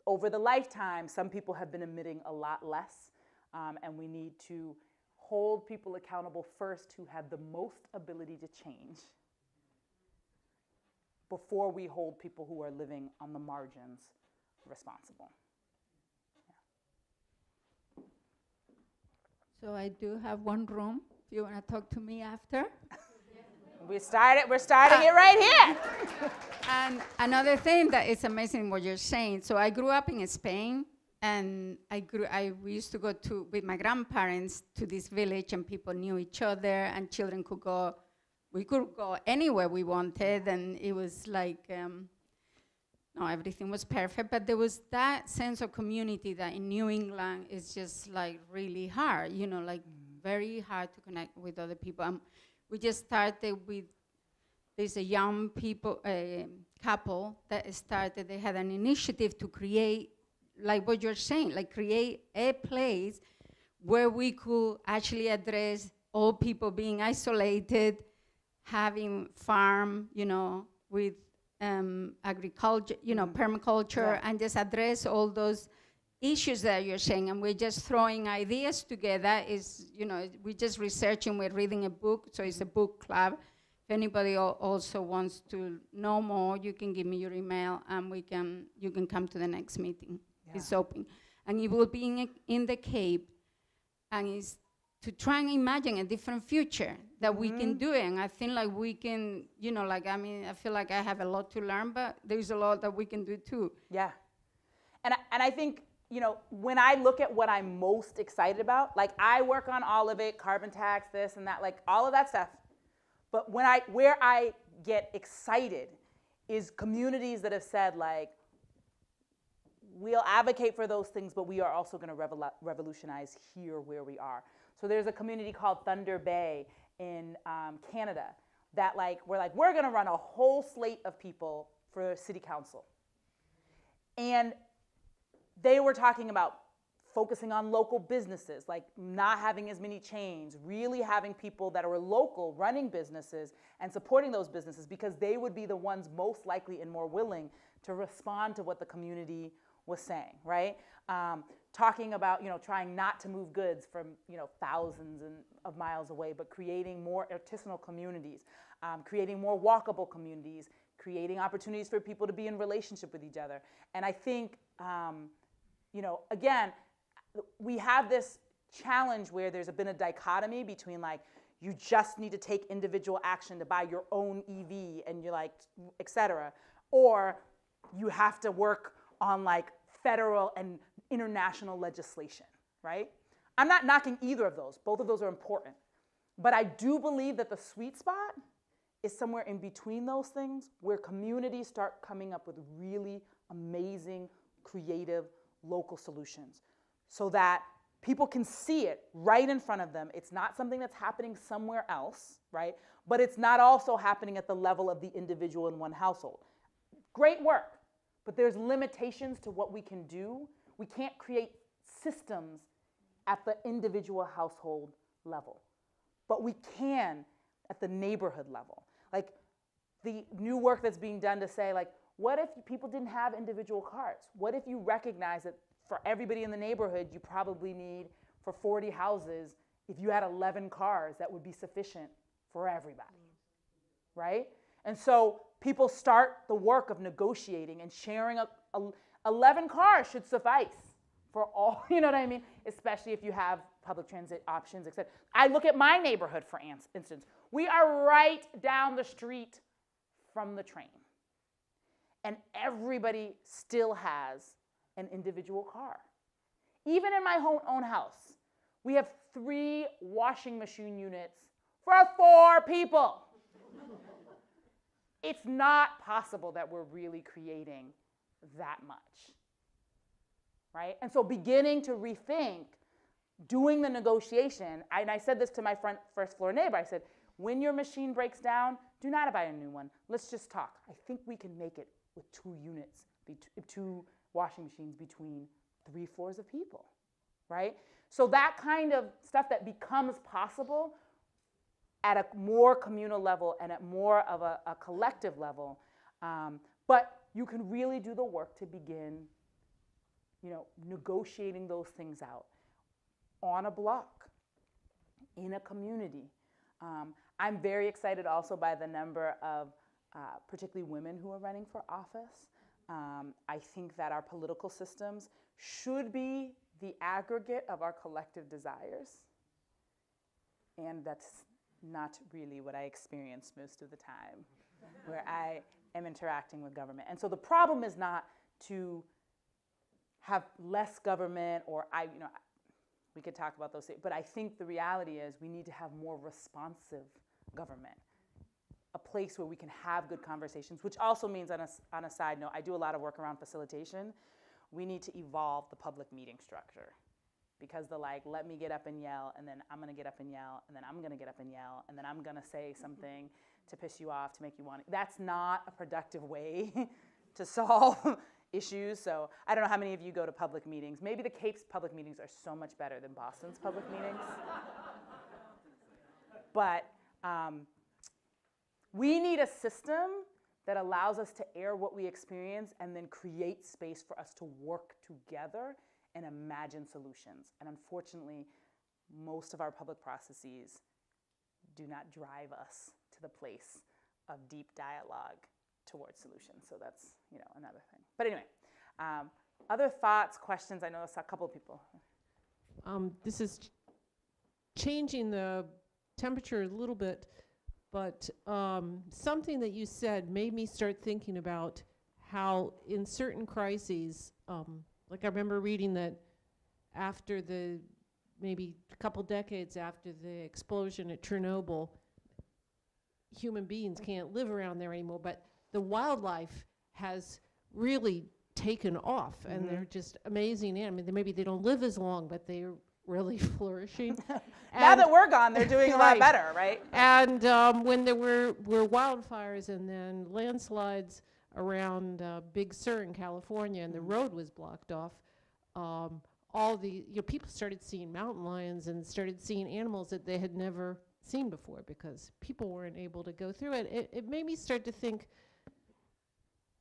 over the lifetime, some people have been emitting a lot less, and we need to hold people accountable first who have the most ability to change before we hold people who are living on the margins responsible. So I do have one room, if you want to talk to me after. We're starting it right here. And another thing that is amazing what you're saying. So I grew up in Spain, and we used to go with my grandparents to this village, and people knew each other, and children we could go anywhere we wanted, and it was like, everything was perfect, but there was that sense of community that in New England is just like really hard, very hard to connect with other people. We just started with, there's a young couple that started, they had an initiative to create, like what you're saying, like create a place where we could actually address all people being isolated, having farm, with agriculture, permaculture, and just address all those issues that you're saying. And we're just throwing ideas together. We're just researching, we're reading a book, so it's a book club. If anybody also wants to know more, you can give me your email, and you can come to the next meeting. Yeah. It's open. And it will be in the Cape, and it's to try and imagine a different future that we can do it. And I think like we can, I feel like I have a lot to learn, but there's a lot that we can do too. Yeah. And I think, when I look at what I'm most excited about, like I work on all of it, carbon tax, this and that, like all of that stuff. But where I get excited is communities that have said like, we'll advocate for those things, but we are also going to revolutionize here where we are. So there's a community called Thunder Bay in Canada that we're going to run a whole slate of people for city council. And they were talking about focusing on local businesses, like not having as many chains, really having people that are local running businesses and supporting those businesses, because they would be the ones most likely and more willing to respond to what the community was saying, right? Talking about, trying not to move goods from, thousands of miles away, but creating more artisanal communities, creating more walkable communities, creating opportunities for people to be in relationship with each other. And I think, again, we have this challenge where there's been a dichotomy between like, you just need to take individual action to buy your own EV and you're like, et cetera, or you have to work on like federal and international legislation, right? I'm not knocking either of those. Both of those are important. But I do believe that the sweet spot is somewhere in between those things, where communities start coming up with really amazing, creative, local solutions so that people can see it right in front of them. It's not something that's happening somewhere else, right? But it's not also happening at the level of the individual in one household. Great work, but there's limitations to what we can do. We can't create systems at the individual household level, but we can at the neighborhood level. Like the new work that's being done to say, like, what if people didn't have individual cars? What if you recognize that for everybody in the neighborhood, you probably need, for 40 houses, if you had 11 cars, that would be sufficient for everybody, right? And so people start the work of negotiating and sharing. 11 cars should suffice for all, you know what I mean? Especially if you have public transit options, et cetera. I look at my neighborhood, for instance. We are right down the street from the train. And everybody still has an individual car. Even in my own house, we have 3 washing machine units for 4 people. It's not possible that we're really creating that much, right? And so beginning to rethink, doing the negotiation, and I said this to my first floor neighbor, I said, when your machine breaks down, do not buy a new one. Let's just talk. I think we can make it with 2 units, 2 washing machines between 3 floors of people, right? So that kind of stuff that becomes possible at a more communal level and at more of a collective level, but you can really do the work to begin, negotiating those things out on a block, in a community. I'm very excited also by the number of particularly women who are running for office. I think that our political systems should be the aggregate of our collective desires, And that's not really what I experience most of the time, where I am interacting with government. And so the problem is not to have less government, or we could talk about those things, but I think the reality is we need to have more responsive government, a place where we can have good conversations, which also means, on a side note, I do a lot of work around facilitation. We need to evolve the public meeting structure, because let me get up and yell, and then I'm gonna get up and yell, and then I'm gonna get up and yell, and then I'm gonna say something to piss you off, to make you want it. That's not a productive way to solve issues. So I don't know how many of you go to public meetings. Maybe the Cape's public meetings are so much better than Boston's public meetings. But we need a system that allows us to air what we experience and then create space for us to work together and imagine solutions. And unfortunately, most of our public processes do not drive us to the place of deep dialogue towards solutions. So that's, another thing. But anyway, other thoughts, questions? I know I saw a couple of people. This is changing the temperature a little bit, but something that you said made me start thinking about how in certain crises, like I remember reading that after maybe a couple decades after the explosion at Chernobyl, human beings can't live around there anymore, but the wildlife has really taken off, and they're just amazing. I mean, maybe they don't live as long, but they're really flourishing. Now that we're gone, they're doing a lot better, right? And when there were wildfires and then landslides around Big Sur in California, and the road was blocked off, all the people started seeing mountain lions and started seeing animals that they had never seen before because people weren't able to go through it. It made me start to think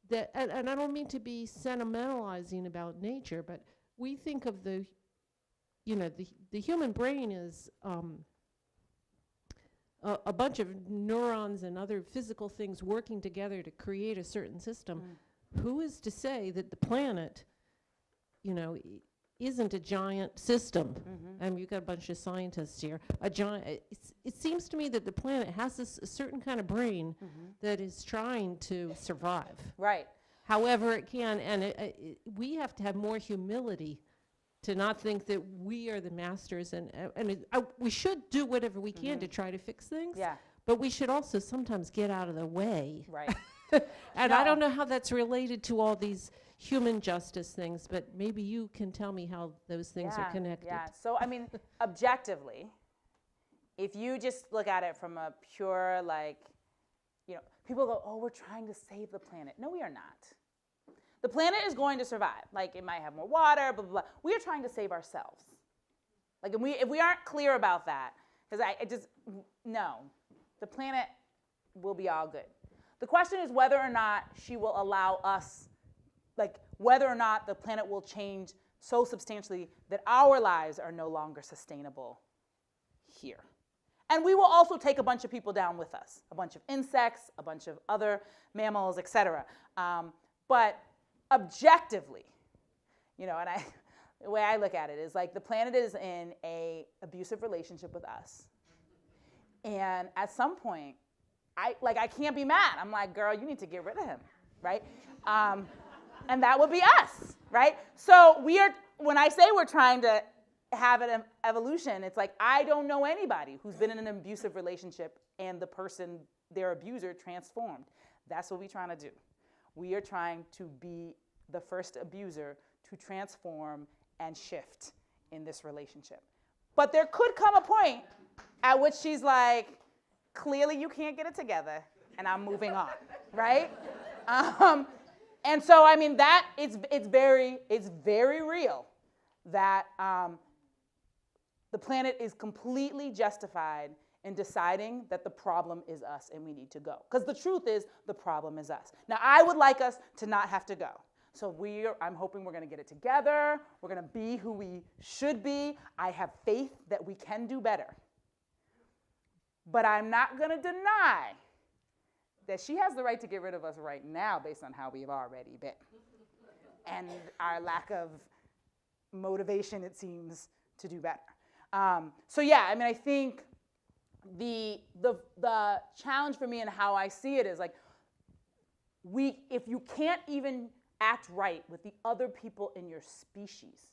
that, and I don't mean to be sentimentalizing about nature, but we think of the human brain is a bunch of neurons and other physical things working together to create a certain system. Who is to say that the planet, isn't a giant system? I mean, you've got a bunch of scientists here. It seems to me that the planet has a certain kind of brain that is trying to survive. Right. However it can, and we have to have more humility to not think that we are the masters, and we should do whatever we can to try to fix things. Yeah. But we should also sometimes get out of the way. Right. And I don't know how that's related to all these human justice things, but maybe you can tell me how those things are connected. Yeah. So, I mean, objectively, if you just look at it from a pure, people go, oh, we're trying to save the planet. No, we are not. The planet is going to survive. It might have more water, blah, blah, blah. We are trying to save ourselves. And if we aren't clear about that, because no, the planet will be all good. The question is whether or not she will allow us, whether or not the planet will change so substantially that our lives are no longer sustainable here. And we will also take a bunch of people down with us, a bunch of insects, a bunch of other mammals, et cetera. But objectively, and the way I look at it is the planet is in an abusive relationship with us. And at some point, I can't be mad. I'm like, girl, you need to get rid of him, right? And that would be us, right? So when I say we're trying to have an evolution, it's I don't know anybody who's been in an abusive relationship and their abuser transformed. That's what we're trying to do. We are trying to be the first abuser to transform and shift in this relationship. But there could come a point at which she's clearly you can't get it together, and I'm moving on, right? And so, I mean, that it's very real that the planet is completely justified in deciding that the problem is us and we need to go. Because the truth is, the problem is us. Now, I would like us to not have to go. So I'm hoping we're going to get it together. We're going to be who we should be. I have faith that we can do better. But I'm not going to deny that she has the right to get rid of us right now based on how we've already been. And our lack of motivation, it seems, to do better. So yeah, I mean, I think the challenge for me and how I see it is like, if you can't even act right with the other people in your species,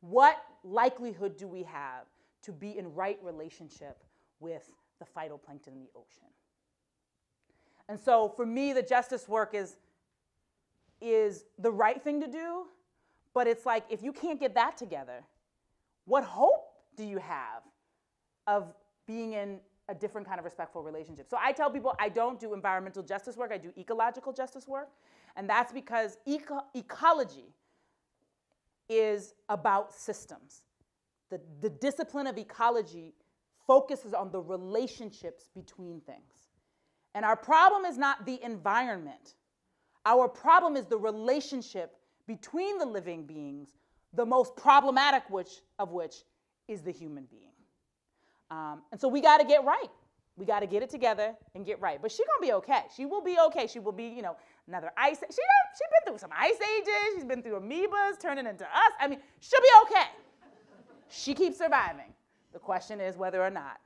what likelihood do we have to be in right relationship with the phytoplankton in the ocean? And so for me, the justice work is the right thing to do, but it's like, if you can't get that together, what hope do you have of being in a different kind of respectful relationship? So I tell people I don't do environmental justice work, I do ecological justice work, and that's because ecology is about systems. The discipline of ecology focuses on the relationships between things. And our problem is not the environment. Our problem is the relationship between the living beings, the most problematic of which is the human being. And so we got to get right. We got to get it together and get right. But she's going to be okay. She will be okay. She will be, another ice. She's been through some ice ages. She's been through amoebas turning into us. I mean, she'll be okay. She keeps surviving. The question is whether or not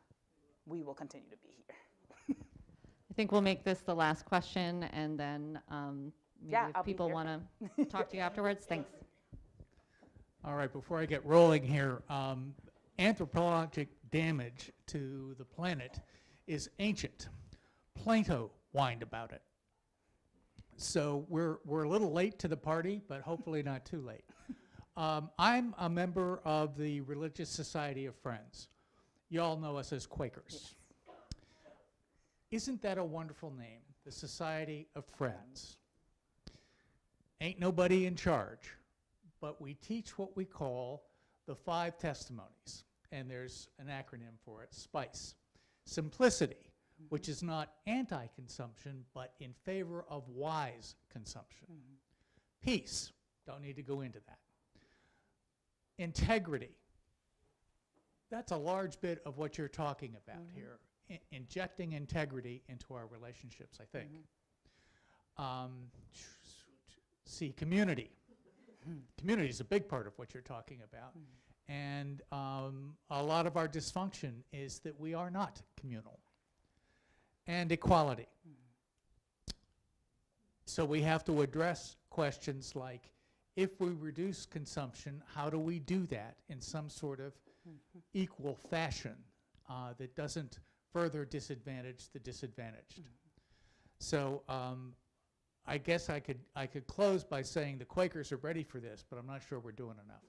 we will continue to be here. I think we'll make this the last question, and then maybe if people want to talk to you afterwards. Thanks. All right, before I get rolling here, anthropologic damage to the planet is ancient. Plato whined about it. So we're a little late to the party, but hopefully not too late. I'm a member of the Religious Society of Friends. You all know us as Quakers. Yes. Isn't that a wonderful name, the Society of Friends? Ain't nobody in charge, but we teach what we call the 5 testimonies, and there's an acronym for it, SPICE. Simplicity, which is not anti-consumption, but in favor of wise consumption. Peace, don't need to go into that. Integrity, that's a large bit of what you're talking about here. Injecting integrity into our relationships, I think. See, community. Community is a big part of what you're talking about. And a lot of our dysfunction is that we are not communal. And equality. So we have to address questions like, if we reduce consumption, how do we do that in some sort of equal fashion that doesn't further disadvantage the disadvantaged? So I guess I could close by saying the Quakers are ready for this, but I'm not sure we're doing enough.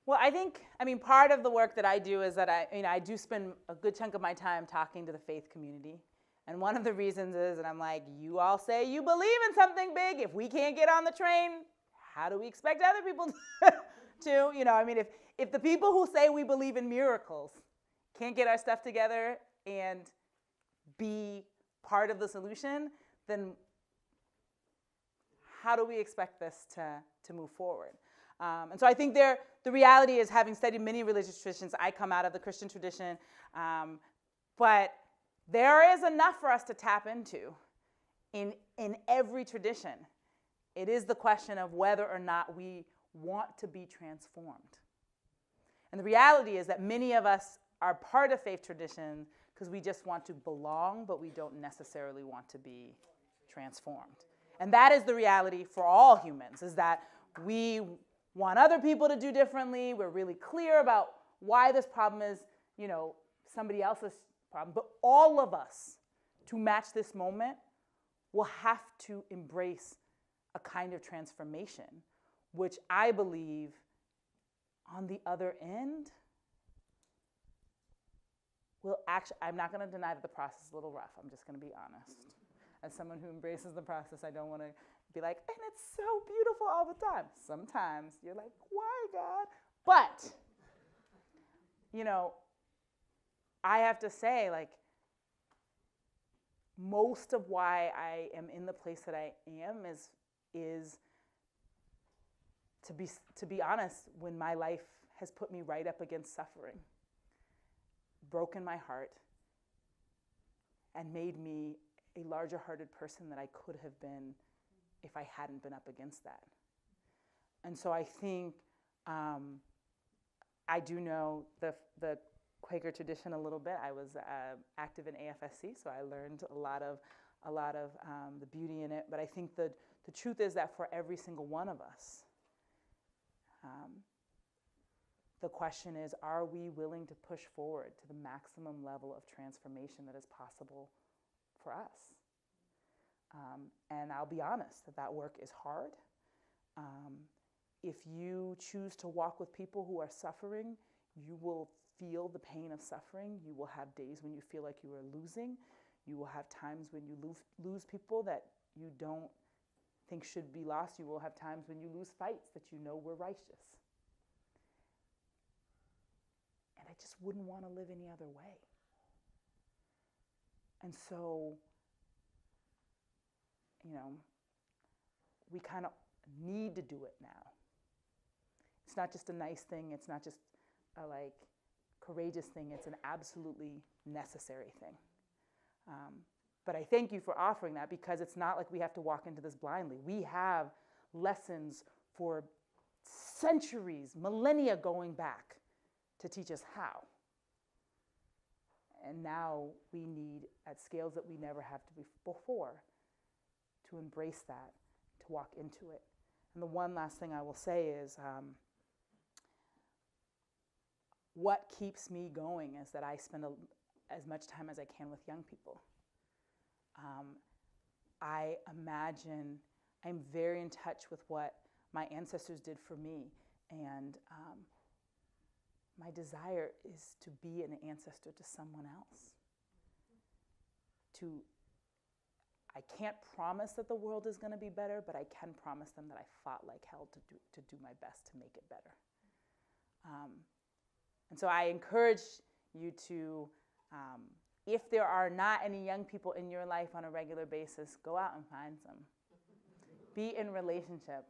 Well, I mean, part of the work that I do is that I do spend a good chunk of my time talking to the faith community. And one of the reasons is that I'm like, you all say you believe in something big. If we can't get on the train, how do we expect other people to? I mean, if the people who say we believe in miracles can't get our stuff together and be part of the solution, then how do we expect this to move forward? And so I think the reality is, having studied many religious traditions, I come out of the Christian tradition, but there is enough for us to tap into in every tradition. It is the question of whether or not we want to be transformed. And the reality is that many of us are part of faith tradition because we just want to belong, but we don't necessarily want to be transformed. And that is the reality for all humans, is that we want other people to do differently. We're really clear about why this problem is, somebody else's problem. But all of us, to match this moment, will have to embrace a kind of transformation, which I believe on the other end will actually, I'm not going to deny that the process is a little rough. I'm just going to be honest. As someone who embraces the process, I don't want to be like, and it's so beautiful all the time. Sometimes you're like, why, God? But, I have to say, most of why I am in the place that I am is to be honest, when my life has put me right up against suffering, broken my heart, and made me a larger-hearted person than I could have been if I hadn't been up against that. And so I think I do know the Quaker tradition a little bit. I was active in AFSC, so I learned a lot of the beauty in it. But I think the truth is that for every single one of us, the question is, are we willing to push forward to the maximum level of transformation that is possible for us? And I'll be honest, that work is hard. If you choose to walk with people who are suffering, you will feel the pain of suffering. You will have days when you feel like you are losing. You will have times when you lose people that you don't think should be lost. You will have times when you lose fights that you know were righteous. And I just wouldn't want to live any other way. And so, we kind of need to do it now. It's not just a nice thing. It's not just a courageous thing. It's an absolutely necessary thing. But I thank you for offering that, because it's not like we have to walk into this blindly. We have lessons for centuries, millennia going back to teach us how. And now we need, at scales that we never have to before, to embrace that, to walk into it. And the one last thing I will say is, what keeps me going is that I spend as much time as I can with young people. I imagine I'm very in touch with what my ancestors did for me, and my desire is to be an ancestor to someone else. I can't promise that the world is going to be better, but I can promise them that I fought like hell to do my best to make it better. And so I encourage you to, if there are not any young people in your life on a regular basis, go out and find some. Be in relationship.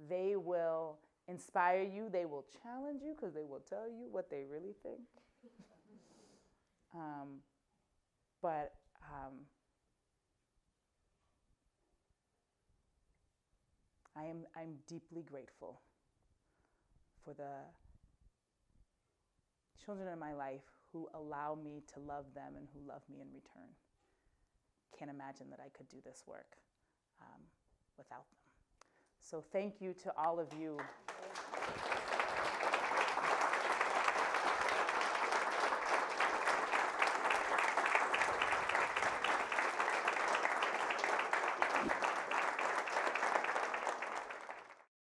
They will inspire you. They will challenge you, because they will tell you what they really think. But I'm deeply grateful for the children in my life who allow me to love them and who love me in return. Can't imagine that I could do this work without them. So thank you to all of you.